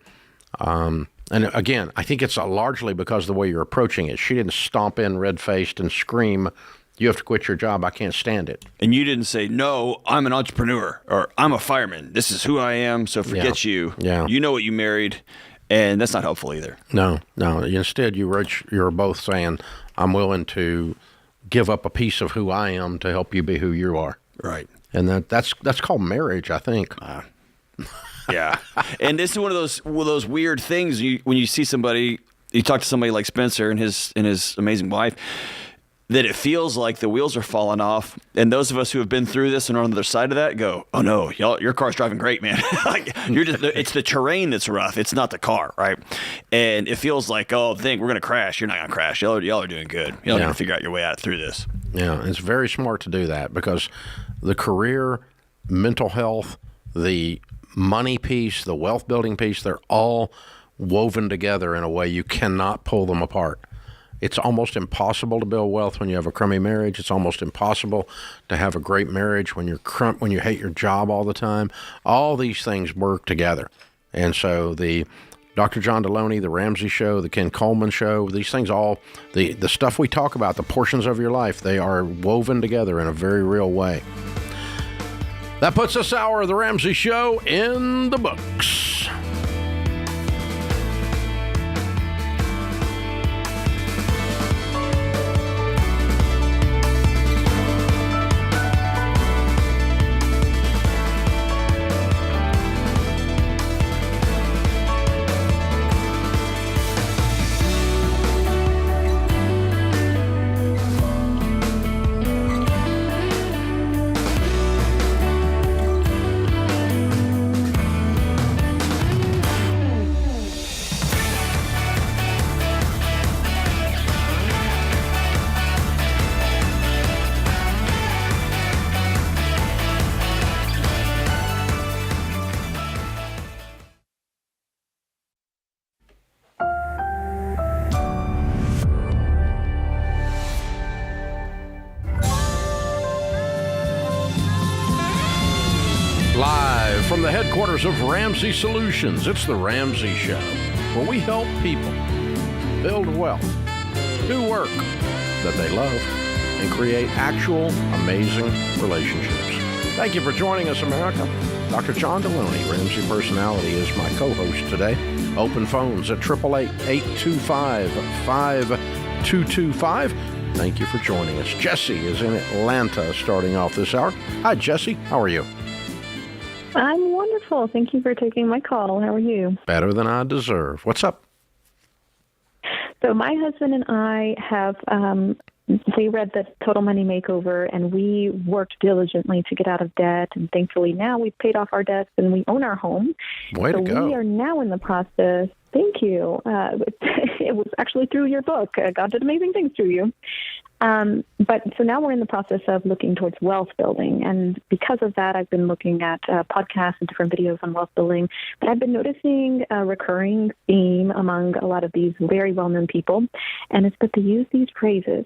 And again, I think it's largely because of the way you're approaching it. She didn't stomp in red-faced and scream, "You have to quit your job. I can't stand it." And you didn't say, "No, I'm an entrepreneur," or "I'm a fireman. This is who I am, so forget you." Yeah. You know what you married, and that's not helpful either. No. Instead, you're both saying, "I'm willing to give up a piece of who I am to help you be who you are." Right. And that's called marriage, I think. Yeah. And this is one of those weird things when you see somebody, you talk to somebody like Spencer and his amazing wife, that it feels like the wheels are falling off. And those of us who have been through this and are on the other side of that go, "Oh no, your car's driving great, man." Like it's the terrain that's rough. It's not the car, right? And it feels like, "Oh, we're going to crash." You're not going to crash. Y'all are doing good. Y'all are going to figure out your way out through this. Yeah. It's very smart to do that, because the career, mental health, the money piece, the wealth building piece, they're all woven together in a way you cannot pull them apart. It's almost impossible to build wealth when you have a crummy marriage. It's almost impossible to have a great marriage when when you hate your job all the time. All these things work together. And so the Dr. John Deloney, the Ramsey Show, the Ken Coleman Show, these things all, the stuff we talk about, the portions of your life, they are woven together in a very real way. That puts this hour of the Ramsey Show in the books. Live from the headquarters of Ramsey Solutions, it's the Ramsey Show, where we help people build wealth, do work that they love, and create actual amazing relationships. Thank you for joining us, America. Dr. John Deloney, Ramsey Personality, is my co-host today. Open phones at 888-825-5225. Thank you for joining us. Jesse is in Atlanta starting off this hour. Hi, Jesse. How are you? I'm wonderful. Thank you for taking my call. How are you? Better than I deserve. What's up? So my husband and I have, we read the Total Money Makeover, and we worked diligently to get out of debt. And thankfully now we've paid off our debts and we own our home. Way to go. We are now in the process. Thank you. It was actually through your book. God did amazing things through you. But so now we're in the process of looking towards wealth building. And because of that, I've been looking at podcasts and different videos on wealth building. But I've been noticing a recurring theme among a lot of these very well-known people, and it's that they use these phrases.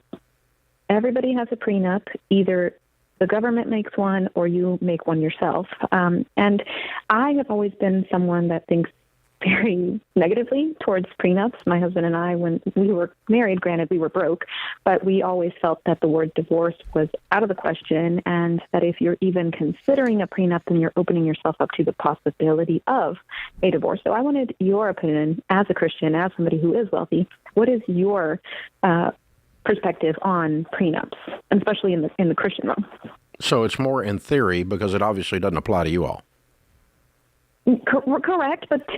Everybody has a prenup. Either the government makes one or you make one yourself. And I have always been someone that thinks very negatively towards prenups. My husband and I, when we were married, granted we were broke, but we always felt that the word divorce was out of the question, and that if you're even considering a prenup, then you're opening yourself up to the possibility of a divorce. So I wanted your opinion as a Christian, as somebody who is wealthy. What is your perspective on prenups, and especially in the Christian realm? So it's more in theory because it obviously doesn't apply to you all. Correct, but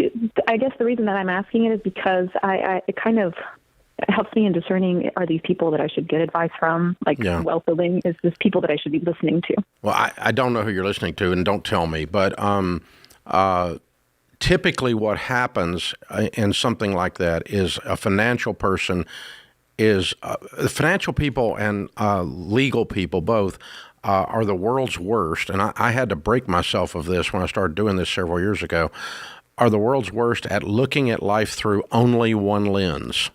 I guess the reason that I'm asking it is because it kind of helps me in discerning, are these people that I should get advice from, wealth building? Is this people that I should be listening to? Well, I don't know who you're listening to, and don't tell me, but typically what happens in something like that is a financial person is financial people and legal people both are the world's worst, and I had to break myself of this when I started doing this several years ago, are the world's worst at looking at life through only one lens.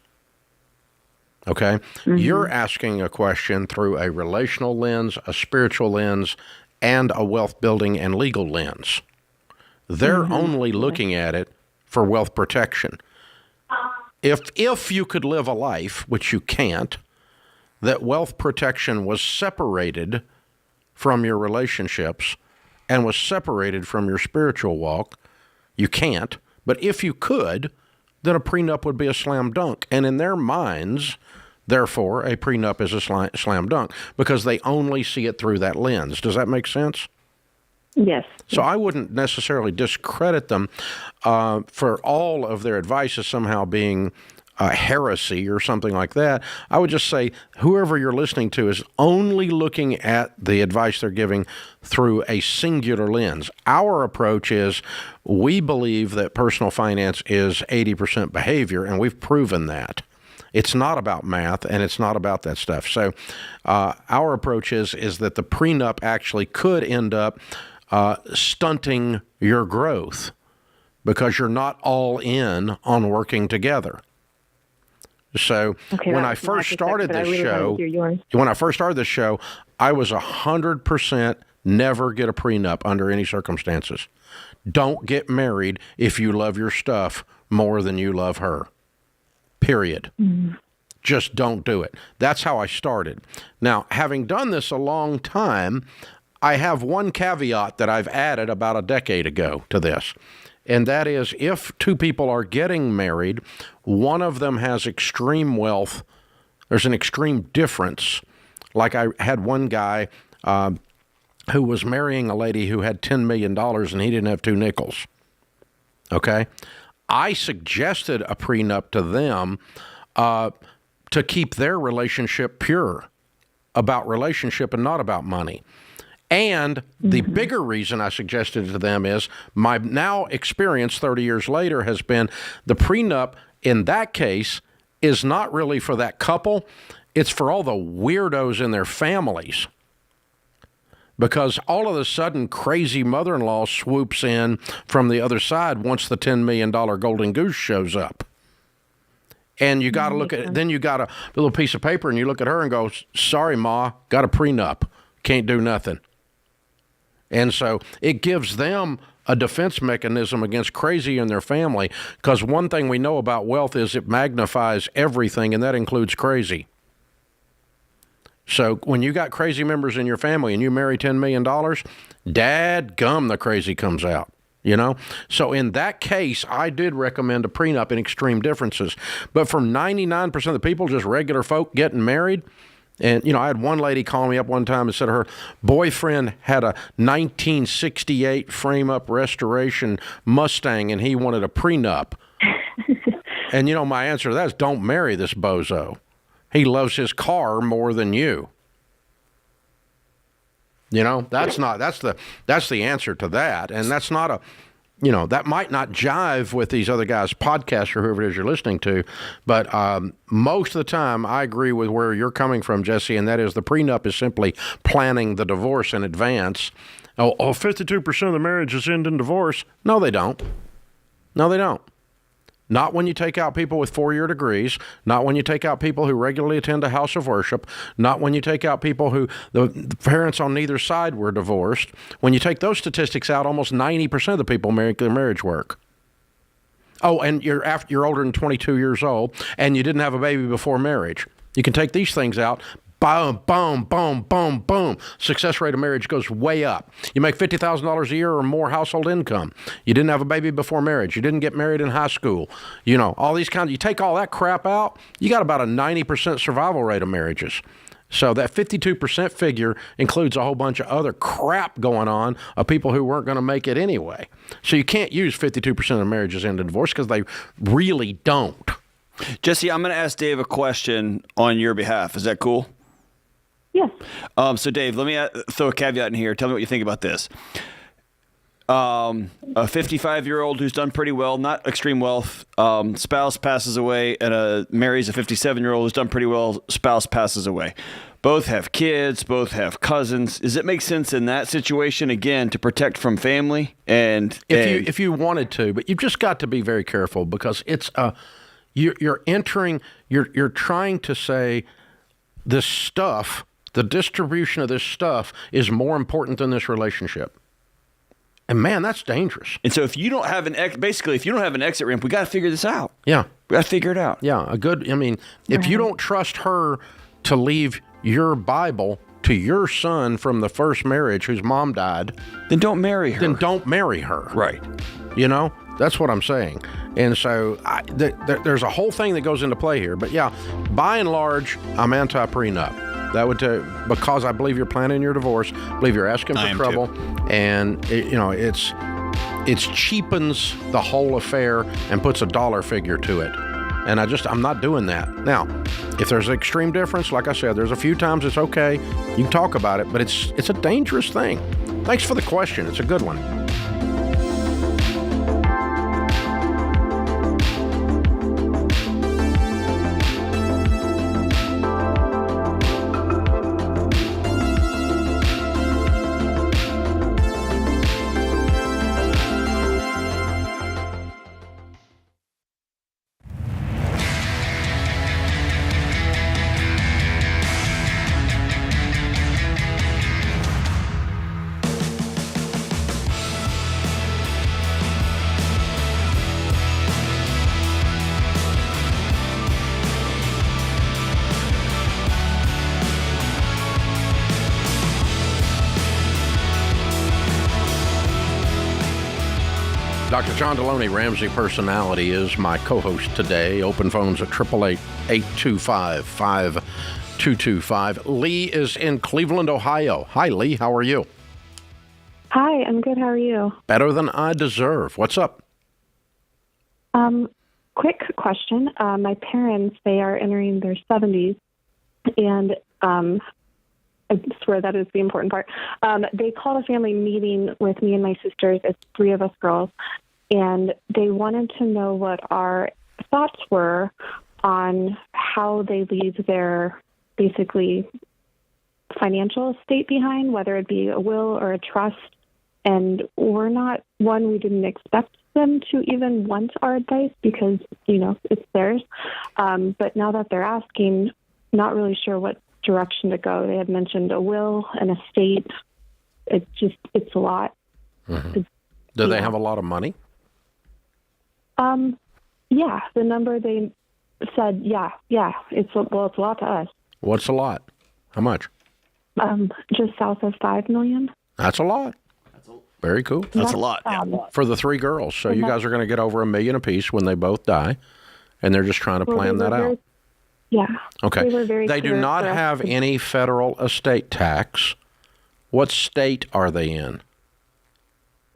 Okay? Mm-hmm. You're asking a question through a relational lens, a spiritual lens, and a wealth building and legal lens. They're only looking at it for wealth protection. If you could live a life, which you can't, that wealth protection was separated from your relationships and was separated from your spiritual walk, you can't. But if you could, then a prenup would be a slam dunk. And in their minds, therefore, a prenup is a slam dunk because they only see it through that lens. Does that make sense? Yes. So I wouldn't necessarily discredit them for all of their advice as somehow being heresy or something like that. I would just say whoever you're listening to is only looking at the advice they're giving through a singular lens. Our approach is we believe that personal finance is 80% behavior, and we've proven that. It's not about math, and it's not about that stuff. So our approach is that the prenup actually could end up stunting your growth because you're not all in on working together. So when I first started this show, I was 100% never get a prenup under any circumstances. Don't get married if you love your stuff more than you love her. Period. Mm-hmm. Just don't do it. That's how I started. Now, having done this a long time, I have one caveat that I've added about a decade ago to this. And that is, if two people are getting married, one of them has extreme wealth, there's an extreme difference. Like I had one guy who was marrying a lady who had $10 million and he didn't have 2 nickels. Okay? I suggested a prenup to them to keep their relationship pure, about relationship and not about money. And the bigger reason I suggested it to them is my now experience 30 years later has been the prenup in that case is not really for that couple. It's for all the weirdos in their families. Because all of a sudden, crazy mother-in-law swoops in from the other side once the $10 million golden goose shows up. And you got to look at, then you got a little piece of paper and you look at her and go, sorry, Ma, got a prenup. Can't do nothing. And so it gives them a defense mechanism against crazy in their family, because one thing we know about wealth is it magnifies everything, and that includes crazy. So when you got crazy members in your family and you marry $10 million, dadgum, the crazy comes out. You know? So in that case, I did recommend a prenup in extreme differences. But for 99% of the people, just regular folk getting married, and, you know, I had one lady call me up one time and said her boyfriend had a 1968 frame-up restoration Mustang and he wanted a prenup. And, you know, my answer to that is don't marry this bozo. He loves his car more than you. You know, that's the answer to that. And that's not a, you know, that might not jive with these other guys' podcasts or whoever it is you're listening to. But most of the time, I agree with where you're coming from, Jesse, and that is the prenup is simply planning the divorce in advance. 52% of the marriages end in divorce. No, they don't. No, they don't. Not when you take out people with 4-year degrees, not when you take out people who regularly attend a house of worship, not when you take out people who the parents on neither side were divorced. When you take those statistics out, almost 90% of the people make their marriage work. Oh, and you're older than 22 years old, and you didn't have a baby before marriage. You can take these things out. Boom, boom, boom, boom, boom. Success rate of marriage goes way up. You make $50,000 a year or more household income. You didn't have a baby before marriage. You didn't get married in high school. You know, all these kinds. You take all that crap out, you got about a 90% survival rate of marriages. So that 52% figure includes a whole bunch of other crap going on of people who weren't going to make it anyway. So you can't use 52% of marriages end in divorce because they really don't. Jesse, I'm going to ask Dave a question on your behalf. Is that cool? Yes. So, Dave, let me throw a caveat in here. Tell me what you think about this. A 55-year-old who's done pretty well, not extreme wealth, spouse passes away, and marries a 57-year-old who's done pretty well, spouse passes away. Both have kids, both have cousins. Does it make sense in that situation, again, to protect from family? If you wanted to, but you've just got to be very careful because it's you're trying to say this stuff. The distribution of this stuff is more important than this relationship. And man, that's dangerous. And so if you don't have if you don't have an exit ramp, we got to figure this out. Yeah. We got to figure it out. Yeah. If you don't trust her to leave your Bible to your son from the first marriage whose mom died, then don't marry her. Right. You know, that's what I'm saying. And so there's a whole thing that goes into play here. But yeah, by and large, I'm anti-prenup. That would because I believe you're planning your divorce. I believe you're asking for trouble, and it cheapens the whole affair and puts a dollar figure to it. And I'm not doing that. Now, if there's an extreme difference, like I said, there's a few times it's okay. You can talk about it, but it's a dangerous thing. Thanks for the question. It's a good one. Dr. John Deloney, Ramsey Personality, is my co-host today. Open phones at 888-825-5225. Lee is in Cleveland, Ohio. Hi, Lee. How are you? Hi, I'm good. How are you? Better than I deserve. What's up? Quick question. My parents, they are entering their 70s, and I swear that is the important part. They called a family meeting with me and my sisters. It's 3 of us girls. And they wanted to know what our thoughts were on how they leave their basically financial estate behind, whether it be a will or a trust. And we didn't expect them to even want our advice because, it's theirs. But now that they're asking, not really sure what direction to go. They had mentioned a will, an estate. It's a lot. Mm-hmm. Do they have a lot of money? Yeah, the number they said, yeah, it's a lot to us. What's a lot? How much? Just south of $5 million. That's a lot. Very cool. That's a lot. For the 3 girls. So you guys are going to get over $1 million apiece when they both die, and they're just trying to plan that out. Yeah. Okay. They do not have any federal estate tax. What state are they in?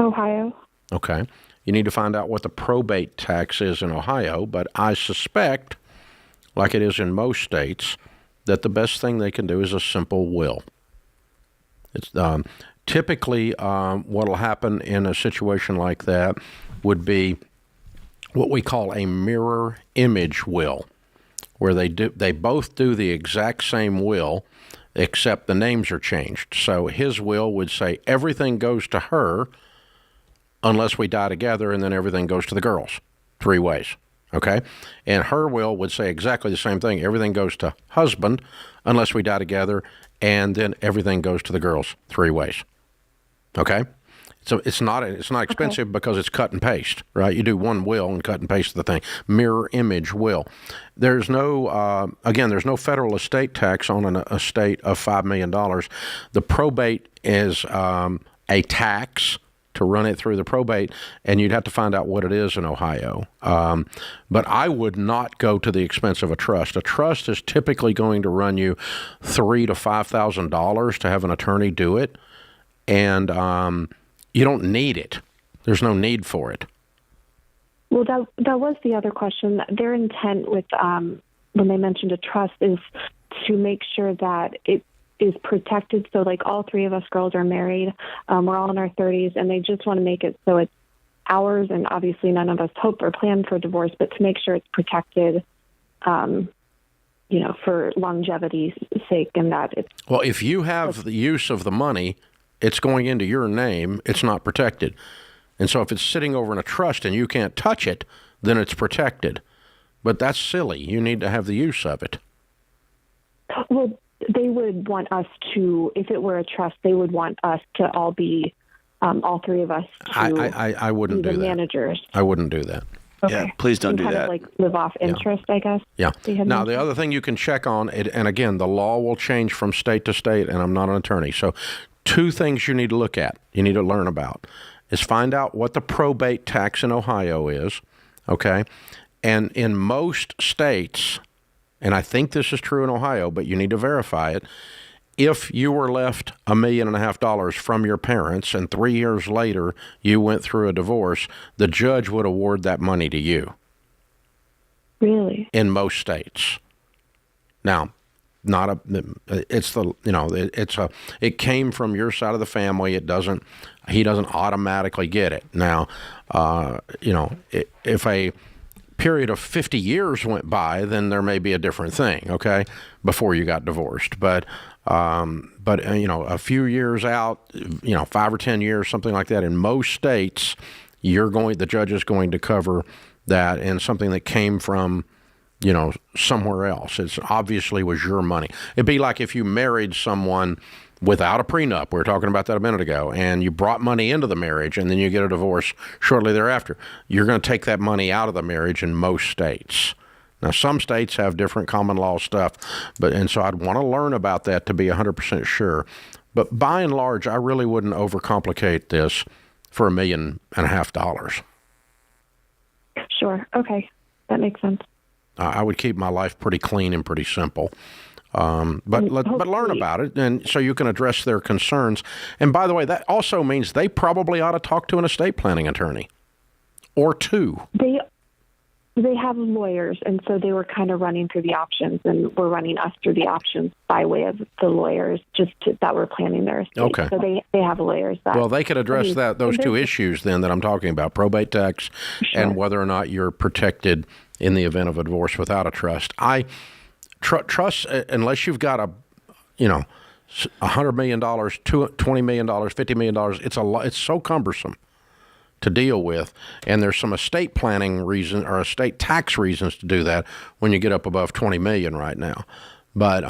Ohio. Okay. You need to find out what the probate tax is in Ohio, but I suspect, like it is in most states, that the best thing they can do is a simple will. It's typically what will happen in a situation like that would be what we call a mirror image will, where they both do the exact same will, except the names are changed. So his will would say everything goes to her unless we die together, and then everything goes to the girls 3 ways. Okay? And her will would say exactly the same thing. Everything goes to husband unless we die together, and then everything goes to the girls 3 ways. Okay? So it's not expensive because it's cut and paste, right? You do one will and cut and paste the thing. Mirror image will. There's no, there's no federal estate tax on an estate of $5 million. The probate is a tax to run it through the probate, and you'd have to find out what it is in Ohio. But I would not go to the expense of a trust. A trust is typically going to run you $3,000 to $5,000 to have an attorney do it, and you don't need it. There's no need for it. Well, that was the other question. Their intent with when they mentioned a trust is to make sure that it is protected. So like all 3 of us girls are married. We're all in our 30s, and they just want to make it so it's ours. And obviously none of us hope or plan for divorce, but to make sure it's protected, for longevity's sake, and that it's... Well, if you have the use of the money, it's going into your name, it's not protected. And so if it's sitting over in a trust and you can't touch it, then it's protected. But that's silly. You need to have the use of it. Well, they would want us to, if it were a trust, they would want us to all be, all 3 of us to I wouldn't be do the that. managers. I wouldn't do that. Okay. Yeah, please don't do kind that. Of like live off interest, I guess. Yeah. Now, mentioned. the other thing you can check on, and again, the law will change from state to state, and I'm not an attorney. So 2 things you need to look at, you need to learn about, is find out what the probate tax in Ohio is, okay? And in most states, and I think this is true in Ohio, but you need to verify it, if you were left $1.5 million from your parents and 3 years later you went through a divorce, the judge would award that money to you. Really? In most states. Now, it came from your side of the family. He doesn't automatically get it. Now, if a period of 50 years went by, then there may be a different thing, okay, before you got divorced. But a few years out, 5 or 10 years, something like that, in most states, the judge is going to cover that, and something that came from, somewhere else. It's obviously was your money. It'd be like if you married someone without a prenup. We were talking about that a minute ago, and you brought money into the marriage, and then you get a divorce shortly thereafter. You're going to take that money out of the marriage in most states. Now, some states have different common law stuff, and so I'd want to learn about that to be 100% sure. But by and large, I really wouldn't overcomplicate this for $1.5 million. Sure. Okay. That makes sense. I would keep my life pretty clean and pretty simple. But learn about it, and so you can address their concerns. And by the way, that also means they probably ought to talk to an estate planning attorney or 2. They have lawyers, and so they were kind of running through the options, and were running us through the options by way of the lawyers that were planning their estate. Okay. So they have lawyers that... Well, they could address those 2 issues then that I'm talking about, probate tax and whether or not you're protected in the event of a divorce without a trust. Trust, unless you've got $100 million, $20 million, $50 million, it's so cumbersome to deal with, and there's some estate planning reasons or estate tax reasons to do that when you get up above 20 million right now. But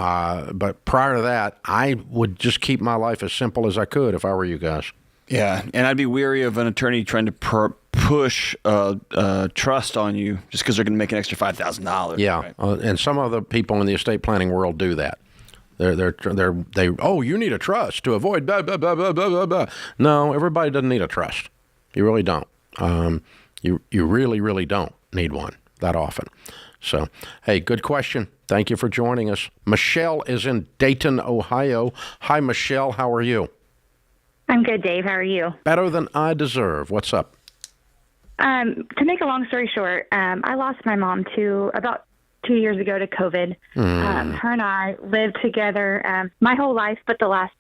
prior to that, I would just keep my life as simple as I could if I were you guys. Yeah, and I'd be weary of an attorney trying to push trust on you just because they're going to make an extra $5,000. Yeah, right? And some other people in the estate planning world do that. you need a trust to avoid blah, blah, blah, blah, blah, blah, blah. No, everybody doesn't need a trust. You really don't. You really, really don't need one that often. So, hey, good question. Thank you for joining us. Michelle is in Dayton, Ohio. Hi, Michelle. How are you? I'm good, Dave. How are you? Better than I deserve. What's up? To make a long story short, I lost my mom about 2 years ago to COVID. Her and I lived together my whole life, but the last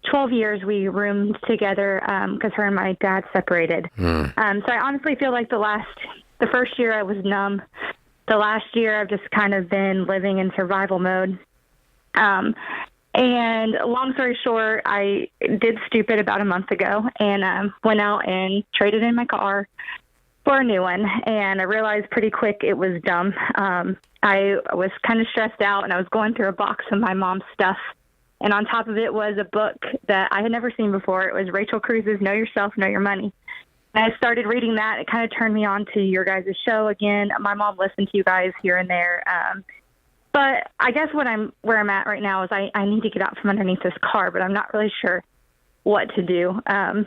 12 years we roomed together because her and my dad separated. So I honestly feel like the first year I was numb. The last year I've just kind of been living in survival mode. And long story short, I did stupid about a month ago and went out and traded in my car for a new one. And I realized pretty quick it was dumb. I was kind of stressed out, and I was going through a box of my mom's stuff. And on top of it was a book that I had never seen before. It was Rachel Cruz's Know Yourself, Know Your Money. And I started reading that. It kind of turned me on to your guys' show again. My mom listened to you guys here and there. But I guess where I'm at right now is I need to get out from underneath this car, but I'm not really sure what to do. I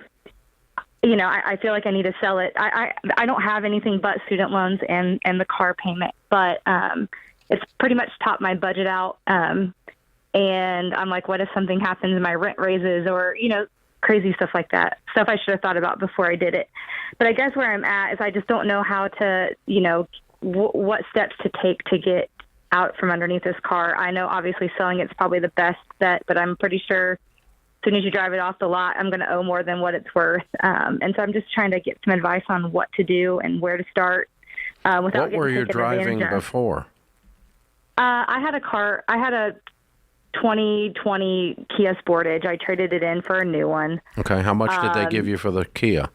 feel like I need to sell it. I don't have anything but student loans and the car payment, but it's pretty much topped my budget out. And I'm like, what if something happens and my rent raises or, crazy stuff like that. Stuff I should have thought about before I did it. But I guess where I'm at is I just don't know how to, what steps to take to get out from underneath this car. I know obviously selling it's probably the best bet, but I'm pretty sure as soon as you drive it off the lot, I'm going to owe more than what it's worth. And so I'm just trying to get some advice on what to do and where to start without what getting were you taken driving advantage of. before? I had a 2020 Kia Sportage. I traded it in for a new one. Okay. How much did they give you for the Kia?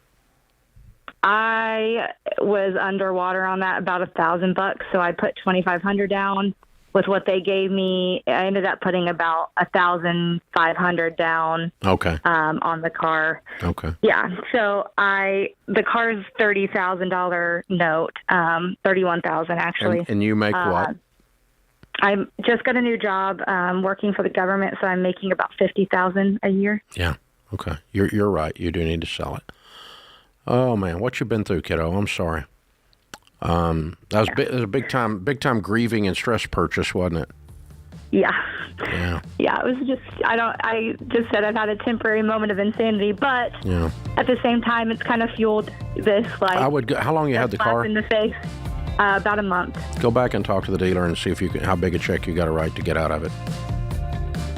I was underwater on that, about $1,000, so I put $2,500 down. With what they gave me, I ended up putting about $1,500 down. Okay. On the car. Okay. Yeah. So the car's $30,000 note, $31,000 actually. And you make what? I just got a new job working for the government, so I'm making about $50,000 a year. Yeah. Okay. You're right. You do need to sell it. Oh man, what you been through, kiddo? I'm sorry. That was it was a big time grieving and stress purchase, wasn't it? Yeah. Yeah. Yeah. It was just I just said I've had a temporary moment of insanity, but at the same time, it's kind of fueled this How long you had the car? In the face. About a month. Go back and talk to the dealer and see if how big a check you got to write to get out of it.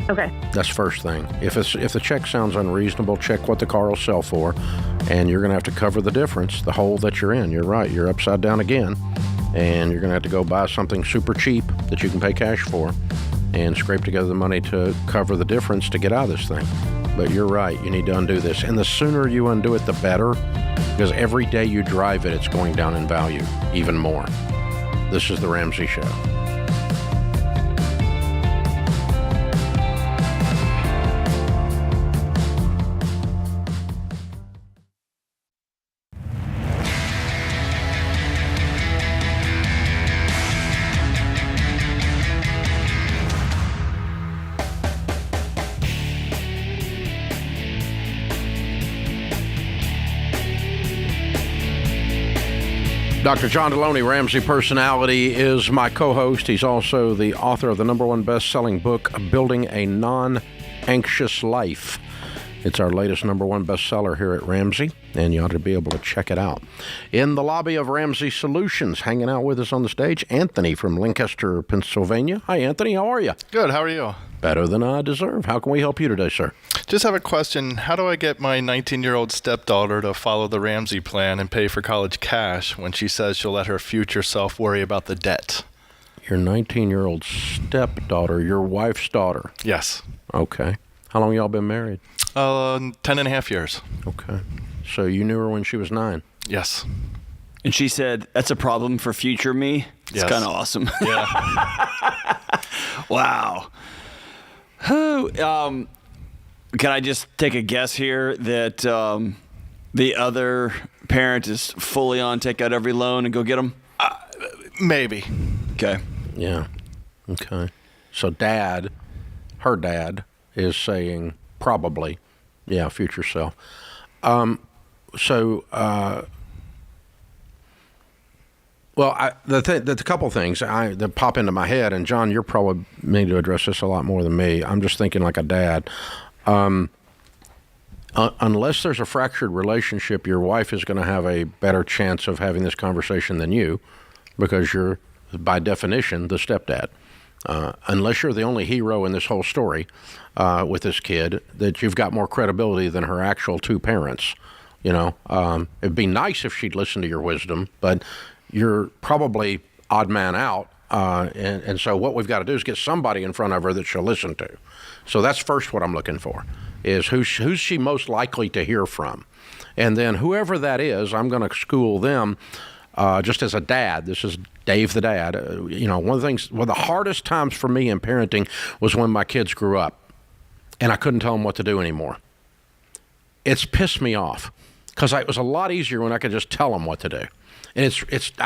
Okay. That's first thing. If the check sounds unreasonable, check what the car will sell for, and you're going to have to cover the difference, the hole that you're in. You're right. You're upside down again, and you're going to have to go buy something super cheap that you can pay cash for and scrape together the money to cover the difference to get out of this thing. But you're right. You need to undo this, and the sooner you undo it, the better, because every day you drive it, it's going down in value even more. This is The Ramsey Show. Dr. John Deloney, Ramsey Personality, is my co-host. He's also the author of the #1 best-selling book, Building a Non-Anxious Life. It's our latest #1 bestseller here at Ramsey, and you ought to be able to check it out. In the lobby of Ramsey Solutions, hanging out with us on the stage, Anthony from Lancaster, Pennsylvania. Hi, Anthony. How are you? Good. How are you? Better than I deserve. How can we help you today, sir? Just have a question. How do I get my 19-year-old stepdaughter to follow the Ramsey plan and pay for college cash when she says she'll let her future self worry about the debt? Your 19-year-old stepdaughter, your wife's daughter? Yes. Okay. How long y'all been married? 10.5 years. Okay. So you knew her when she was 9? Yes. And she said, that's a problem for future me? It's kind of awesome. Yeah. Wow. Can I just take a guess here that the other parent is fully on take out every loan and go get them? Maybe. Okay. Yeah. Okay. So Dad, her dad, is saying probably, yeah, future self. The couple things that pop into my head, and John, you're probably need to address this a lot more than me. I'm just thinking like a dad. Unless there's a fractured relationship, your wife is going to have a better chance of having this conversation than you, because you're, by definition, the stepdad. Unless you're the only hero in this whole story with this kid, that you've got more credibility than her actual two parents. It'd be nice if she'd listen to your wisdom, but you're probably odd man out. And so what we've got to do is get somebody in front of her that she'll listen to. So that's first what I'm looking for, is who's she most likely to hear from. And then whoever that is, I'm going to school them just as a dad. This is Dave the dad. One of the hardest times for me in parenting was when my kids grew up and I couldn't tell them what to do anymore. It's pissed me off, because it was a lot easier when I could just tell them what to do. And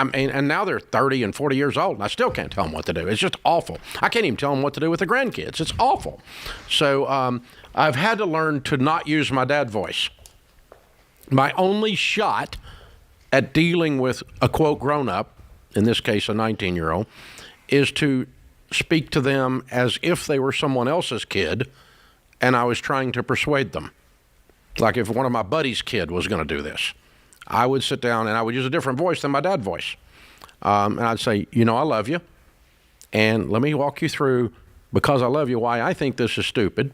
and now they're 30 and 40 years old, and I still can't tell them what to do. It's just awful. I can't even tell them what to do with the grandkids. It's awful. So I've had to learn to not use my dad voice. My only shot at dealing with a, quote, grown-up, in this case a 19-year-old, is to speak to them as if they were someone else's kid, and I was trying to persuade them. Like if one of my buddy's kid was going to do this, I would sit down and I would use a different voice than my dad's voice. And I'd say, I love you. And let me walk you through, because I love you, why I think this is stupid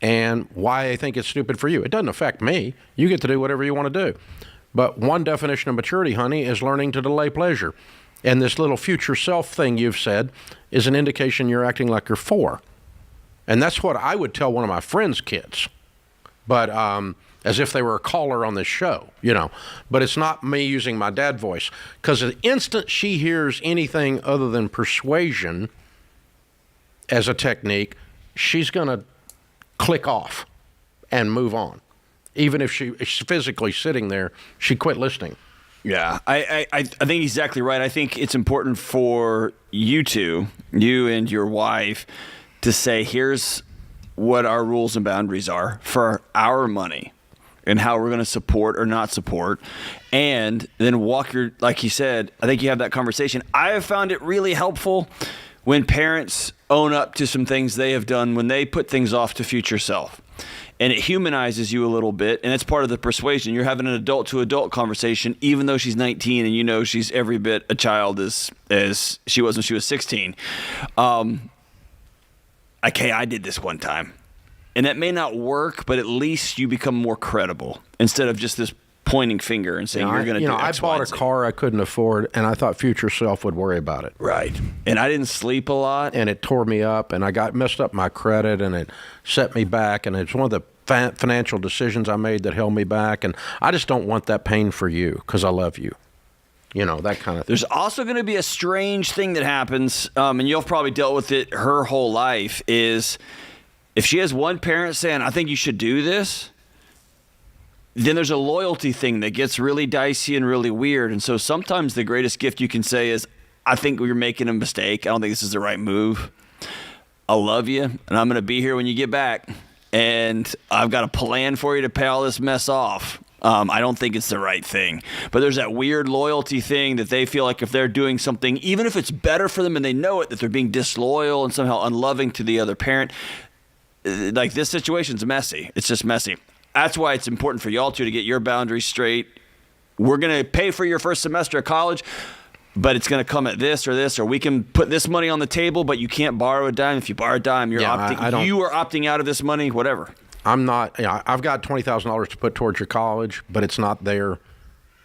and why I think it's stupid for you. It doesn't affect me. You get to do whatever you want to do. But one definition of maturity, honey, is learning to delay pleasure. And this little future self thing you've said is an indication you're acting like you're 4. And that's what I would tell one of my friends' kids. But as if they were a caller on this show, But it's not me using my dad voice, because the instant she hears anything other than persuasion as a technique, she's going to click off and move on. Even if she's physically sitting there, she quit listening. Yeah, I think exactly right. I think it's important for you and your wife, to say, here's what our rules and boundaries are for our money and how we're going to support or not support. And then like you said, I think you have that conversation. I have found it really helpful when parents own up to some things they have done, when they put things off to future self. And it humanizes you a little bit, and it's part of the persuasion. You're having an adult-to-adult conversation, even though she's 19 and she's every bit a child as she was when she was 16. Okay, I did this one time. And that may not work, but at least you become more credible, instead of just this pointing finger and saying you're going to do X, I bought Y, a Z. car I couldn't afford, and I thought future self would worry about it. Right. And I didn't sleep a lot. And it tore me up, and I got messed up my credit, and it set me back, and it's one of the financial decisions I made that held me back, and I just don't want that pain for you, because I love you. That kind of thing. There's also going to be a strange thing that happens, and you've probably dealt with it her whole life, is if she has one parent saying, I think you should do this, then there's a loyalty thing that gets really dicey and really weird. And so sometimes the greatest gift you can say is, I think you're making a mistake. I don't think this is the right move. I love you, and I'm going to be here when you get back. And I've got a plan for you to pay all this mess off. I don't think it's the right thing. But there's that weird loyalty thing that they feel like if they're doing something, even if it's better for them and they know it, that they're being disloyal and somehow unloving to the other parent. Like, this situation's messy. It's just messy. That's why it's important for y'all two to get your boundaries straight. We're going to pay for your first semester of college, but it's going to come at this, or we can put this money on the table, but you can't borrow a dime. If you borrow a dime, you are opting out of this money, whatever. I'm not, I've got $20,000 to put towards your college, but it's not there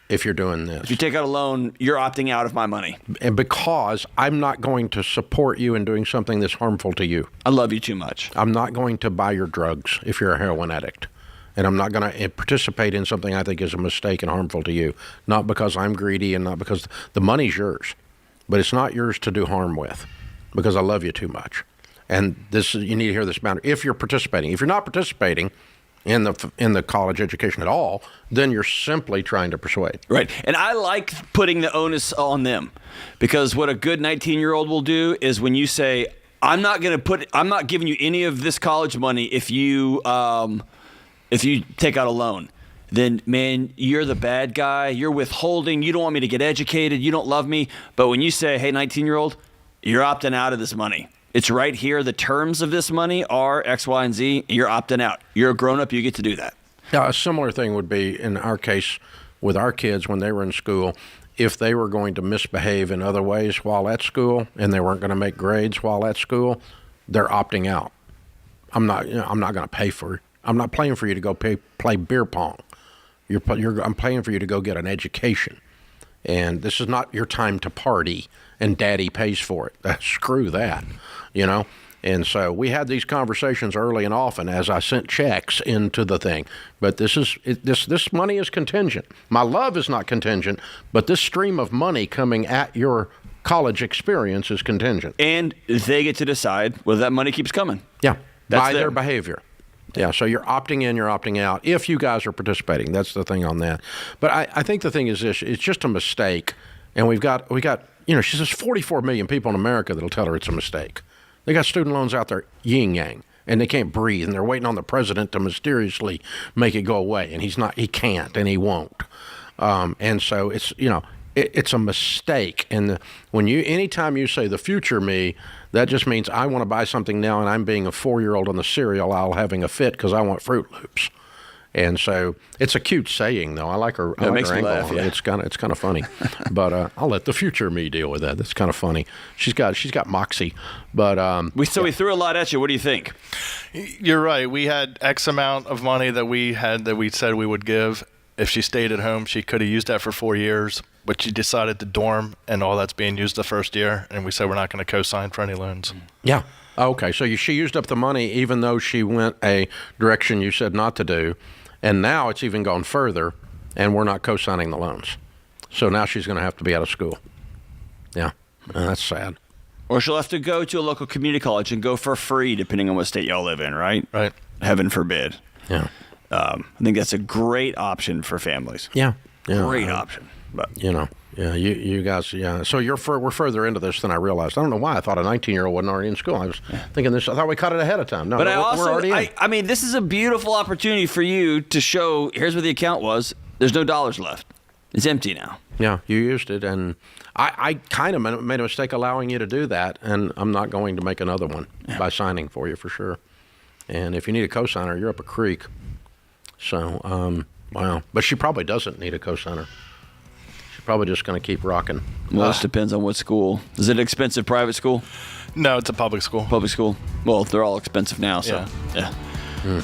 if you're doing this. If you take out a loan, you're opting out of my money. And because I'm not going to support you in doing something that's harmful to you. I love you too much. I'm not going to buy your drugs if you're a heroin addict. And I'm not going to participate in something I think is a mistake and harmful to you. Not because I'm greedy and not because the money's yours. But it's not yours to do harm with, because I love you too much. And you need to hear this boundary. If you're participating. If you're not participating in the college education at all, then you're simply trying to persuade. Right. And I like putting the onus on them, because what a good 19-year-old will do is when you say, I'm not giving you any of this college money if you take out a loan. Then, man, you're the bad guy. You're withholding. You don't want me to get educated. You don't love me. But when you say, hey, 19-year-old, you're opting out of this money. It's right here. The terms of this money are X, Y, and Z. You're opting out. You're a grown-up. You get to do that. Now, a similar thing would be in our case with our kids when they were in school. If they were going to misbehave in other ways while at school and they weren't going to make grades while at school, they're opting out. I'm not going to pay for it. I'm not paying for you to go play beer pong. I'm paying for you to go get an education. And this is not your time to party and daddy pays for it. Screw that, And so we had these conversations early and often as I sent checks into the thing. But this money is contingent. My love is not contingent, but this stream of money coming at your college experience is contingent. And they get to decide whether that money keeps coming. Yeah, by their behavior. Yeah, so you're opting in, you're opting out, if you guys are participating. That's the thing on that. But I think the thing is this, it's just a mistake. And we got she says 44 million people in America that'll tell her it's a mistake. They got student loans out there yin-yang, and they can't breathe, and they're waiting on the president to mysteriously make it go away, and he can't, and he won't. And so it's, it's a mistake. And anytime you say the future me, that just means I want to buy something now, and I'm being a 4-year-old on the cereal aisle having a fit because I want Fruit Loops. And so it's a cute saying, though. I like her. It makes me angle laugh. on it. Yeah. It's kind of funny, but I'll let the future me deal with that. That's kind of funny. She's got moxie, but we threw a lot at you. What do you think? You're right. We had X amount of money that we said we would give. If she stayed at home, she could have used that for 4 years, but she decided to dorm, and all that's being used the first year, and we said we're not going to co-sign for any loans. Yeah. Okay. So she used up the money, even though she went a direction you said not to do. And now it's even gone further, and we're not co-signing the loans. So now she's going to have to be out of school. Yeah, that's sad. Or she'll have to go to a local community college and go for free, depending on what state y'all live in, right? Right. Heaven forbid. Yeah. I think that's a great option for families. Yeah. Great option. But you guys, So we're further into this than I realized. I don't know why I thought a 19-year-old wasn't already in school. I was thinking this. I thought we caught it ahead of time. No, but we're already in. I mean, this is a beautiful opportunity for you to show. Here's where the account was. There's no dollars left. It's empty now. Yeah, you used it, and I kind of made a mistake allowing you to do that, and I'm not going to make another one by signing for you for sure. And if you need a cosigner, you're up a creek. So, wow. But she probably doesn't need a cosigner. She's probably just going to keep rocking. Well, it depends on what school. Is it an expensive private school? No, it's a public school. Public school. Well, they're all expensive now, so yeah.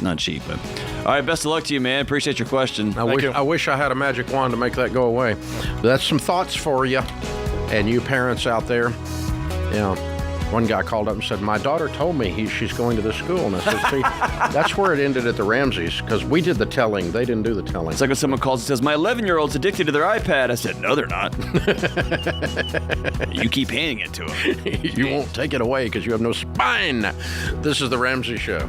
Not cheap. But all right, best of luck to you, man. Appreciate your question. I wish I had a magic wand to make that go away. But that's some thoughts for you, and you parents out there. One guy called up and said, my daughter told me she's going to this school. And I said, see, that's where it ended at the Ramseys, because we did the telling. They didn't do the telling. It's like when someone calls and says, my 11-year-old's addicted to their iPad. I said, no, they're not. You keep handing it to them. You won't take it away because you have no spine. This is the Ramsey Show.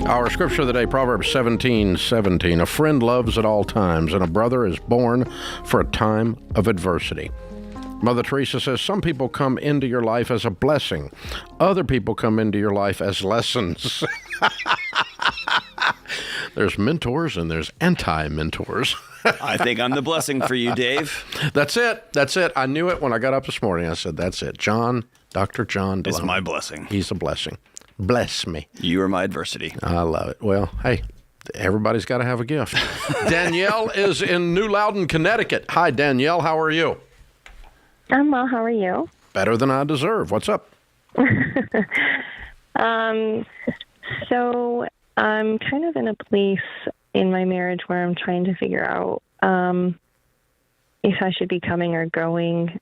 Our scripture of the day, Proverbs 17:17. A friend loves at all times, and a brother is born for a time of adversity. Mother Teresa says, some people come into your life as a blessing. Other people come into your life as lessons. There's mentors and there's anti-mentors. I think I'm the blessing for you, Dave. That's it. I knew it when I got up this morning. I said, that's it. Dr. John It's Delone. my blessing. He's a blessing. Bless me. You are my adversity. I love it. Well, hey, everybody's got to have a gift. Danielle is in New Loudon, Connecticut. Hi, Danielle. How are you? I'm well. How are you? Better than I deserve. What's up? So I'm kind of in a place in my marriage where I'm trying to figure out if I should be coming or going.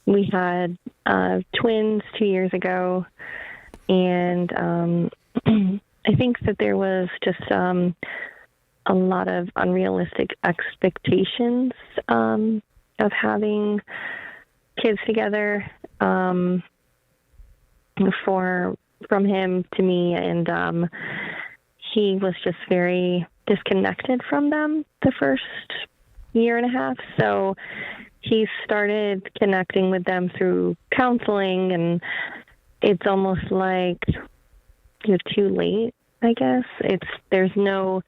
We had twins 2 years ago, and I think that there was just a lot of unrealistic expectations of having kids together from him to me, and he was just very disconnected from them the first year and a half. So he started connecting with them through counseling, and it's almost like you're too late, I guess. There's no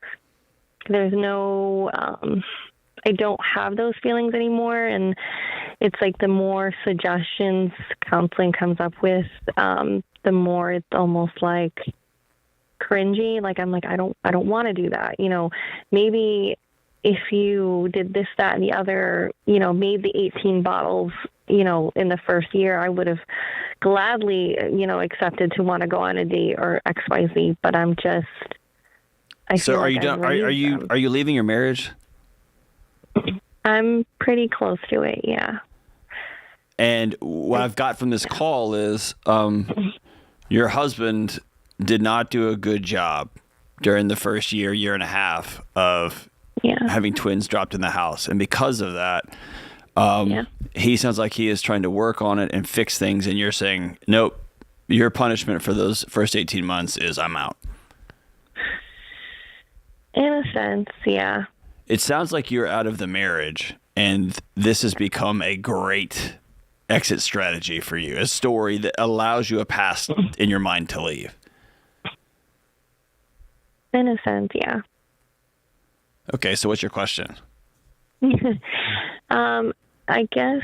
I don't have those feelings anymore, and it's like the more suggestions counseling comes up with, the more it's almost like cringy. Like I'm like, I don't want to do that. Maybe if you did this, that, and the other, made the 18 bottles, in the first year, I would have gladly, accepted to want to go on a date or XYZ, but I'm just, So are you done? Are you leaving your marriage? I'm pretty close to it, yeah. And what I've got from this call is your husband did not do a good job during the first year and a half of having twins dropped in the house. And because of that, he sounds like he is trying to work on it and fix things. And you're saying, nope, your punishment for those first 18 months is I'm out. In a sense, yeah. It sounds like you're out of the marriage, and this has become a great exit strategy for you, a story that allows you a pass in your mind to leave. In a sense, yeah. Okay, so what's your question? I guess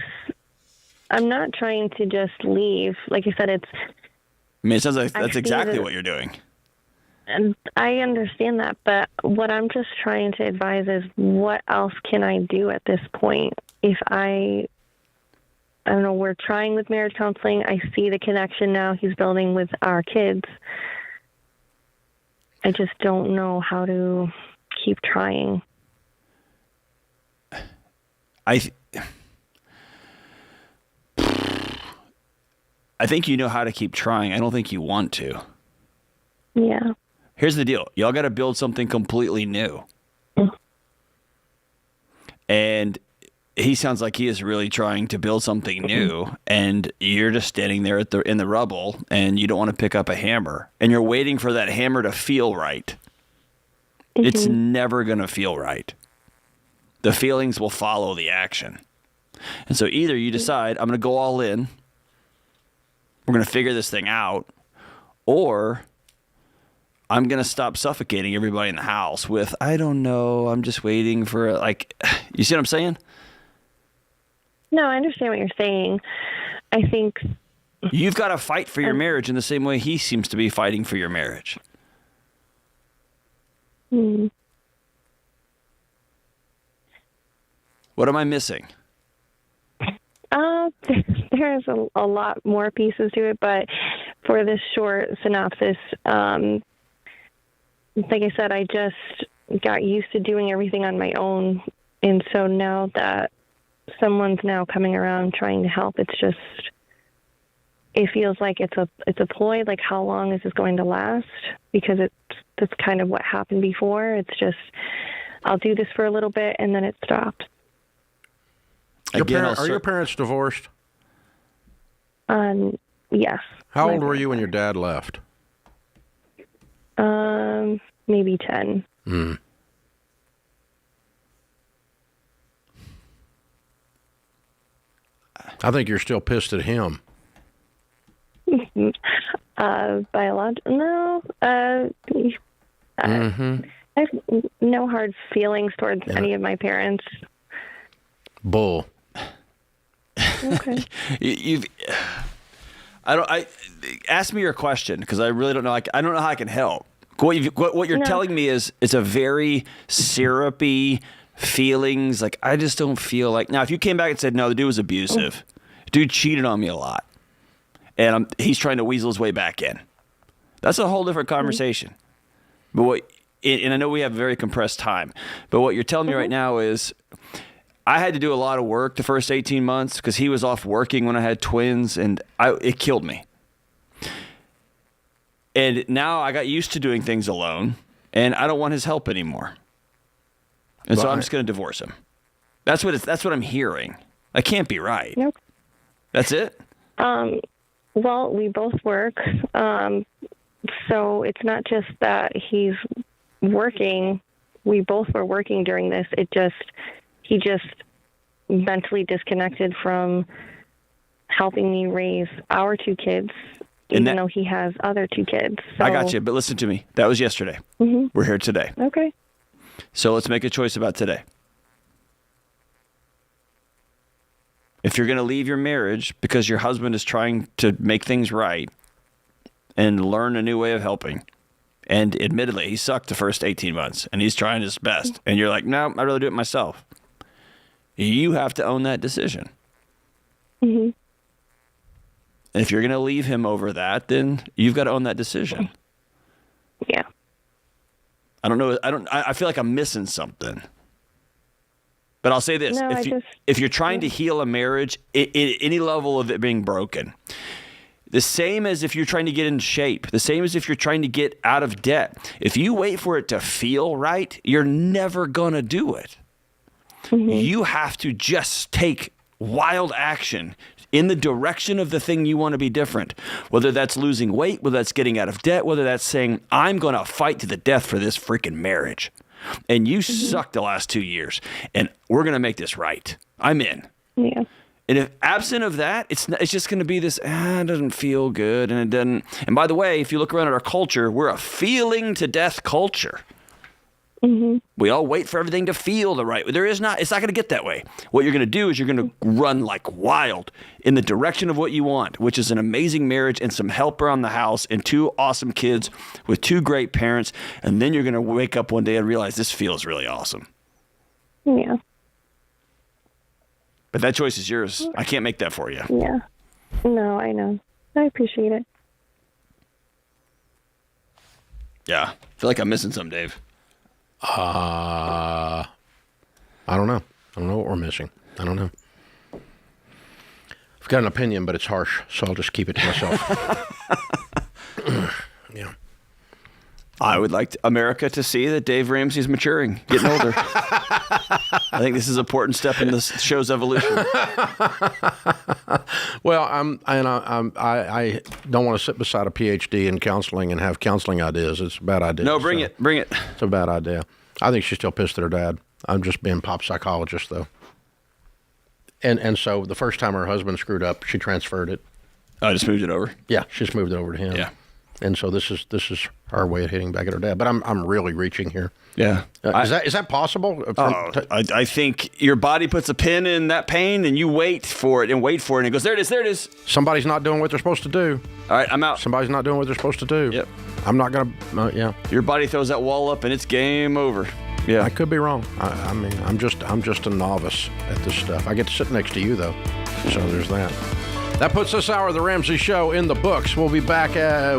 I'm not trying to just leave. Like you said, it sounds like that's exactly what you're doing. And I understand that, but what I'm just trying to advise is what else can I do at this point? If I don't know, we're trying with marriage counseling. I see the connection now he's building with our kids. I just don't know how to keep trying. I think you know how to keep trying. I don't think you want to. Yeah. Here's the deal. Y'all got to build something completely new. And he sounds like he is really trying to build something new, and you're just standing there in the rubble, and you don't want to pick up a hammer, and you're waiting for that hammer to feel right. It's never going to feel right. The feelings will follow the action. And so either you decide, I'm going to go all in, we're going to figure this thing out, or I'm going to stop suffocating everybody in the house with, I don't know, I'm just waiting for, you see what I'm saying? No, I understand what you're saying. I think you've got to fight for your marriage in the same way he seems to be fighting for your marriage. What am I missing? There's a lot more pieces to it, but for this short synopsis, like I said, I just got used to doing everything on my own, and so now that someone's now coming around trying to help, it feels like it's a ploy. Like, how long is this going to last? Because that's kind of what happened before. It's just, I'll do this for a little bit and then it stops. Are your parents divorced? Yes. How old were you when your dad left? Maybe 10. I think you're still pissed at him. No. I have no hard feelings towards any of my parents. Bull. Okay. Ask me your question, because I really don't know. I don't know how I can help. What you're telling me is it's a very syrupy feelings. Like, I just don't feel like. Now, if you came back and said, no, the dude was abusive. Dude cheated on me a lot. And he's trying to weasel his way back in. That's a whole different conversation. But and I know we have very compressed time, but what you're telling me right now is I had to do a lot of work the first 18 months because he was off working when I had twins, and it killed me. And now I got used to doing things alone, and I don't want his help anymore. And so I'm just going to divorce him. That's what I'm hearing. That can't be right. Nope. That's it? Well, we both work. So it's not just that he's working. We both were working during this. He just mentally disconnected from helping me raise our 2 kids, even though he has other 2 kids. So. I got you, but listen to me. That was yesterday. Mm-hmm. We're here today. Okay. So let's make a choice about today. If you're going to leave your marriage because your husband is trying to make things right and learn a new way of helping, and admittedly, he sucked the first 18 months, and he's trying his best, and you're like, no, I'd rather do it myself. You have to own that decision. Mm-hmm. And if you're going to leave him over that, then you've got to own that decision. Yeah. I don't know. I feel like I'm missing something. But I'll say this. No, if you're trying to heal a marriage, any level of it being broken, the same as if you're trying to get in shape, the same as if you're trying to get out of debt, if you wait for it to feel right, you're never going to do it. Mm-hmm. You have to just take wild action in the direction of the thing you want to be different, whether that's losing weight, whether that's getting out of debt, whether that's saying, I'm going to fight to the death for this freaking marriage. And you sucked the last 2 years, and we're going to make this right. I'm in. Yeah. And if absent of that, it's just going to be this, it doesn't feel good, and it doesn't. And by the way, if you look around at our culture, we're a feeling to death culture. Mm-hmm. We all wait for everything to feel the right way. It's not going to get that way. What you're going to do is you're going to run like wild in the direction of what you want, which is an amazing marriage and some help around the house and 2 awesome kids with 2 great parents. And then you're going to wake up one day and realize this feels really awesome. Yeah. But that choice is yours. I can't make that for you. Yeah. No, I know. I appreciate it. Yeah. I feel like I'm missing some, Dave. I don't know. I don't know what we're missing. I don't know. I've got an opinion, but it's harsh, so I'll just keep it to myself. Yeah. I would like America to see that Dave Ramsey is maturing, getting older. I think this is an important step in this show's evolution. Well, I don't want to sit beside a PhD in counseling and have counseling ideas. It's a bad idea. No, bring it. It's a bad idea. I think she's still pissed at her dad. I'm just being pop psychologist, though. And so the first time her husband screwed up, she transferred it. I just moved it over. Yeah, she just moved it over to him. Yeah. And so this is her way of hitting back at her dad. But I'm really reaching here. Yeah. Is that possible? I think your body puts a pin in that pain and you wait for it and it goes, there it is. Somebody's not doing what they're supposed to do. All right, I'm out. Somebody's not doing what they're supposed to do. Yep. I'm not going to, yeah. Your body throws that wall up and it's game over. Yeah. I could be wrong. I mean, I'm just a novice at this stuff. I get to sit next to you, though. So there's that. That puts this hour of the Ramsey Show in the books. We'll be back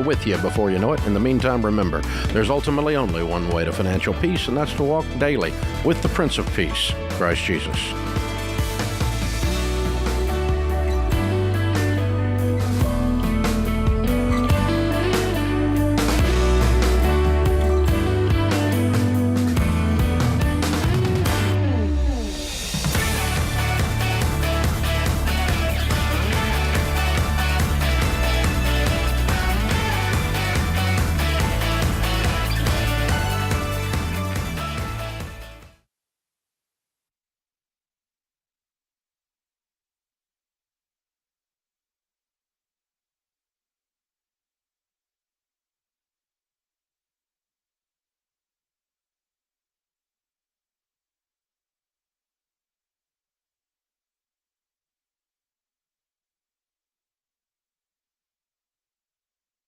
with you before you know it. In the meantime, remember, there's ultimately only one way to financial peace, and that's to walk daily with the Prince of Peace, Christ Jesus.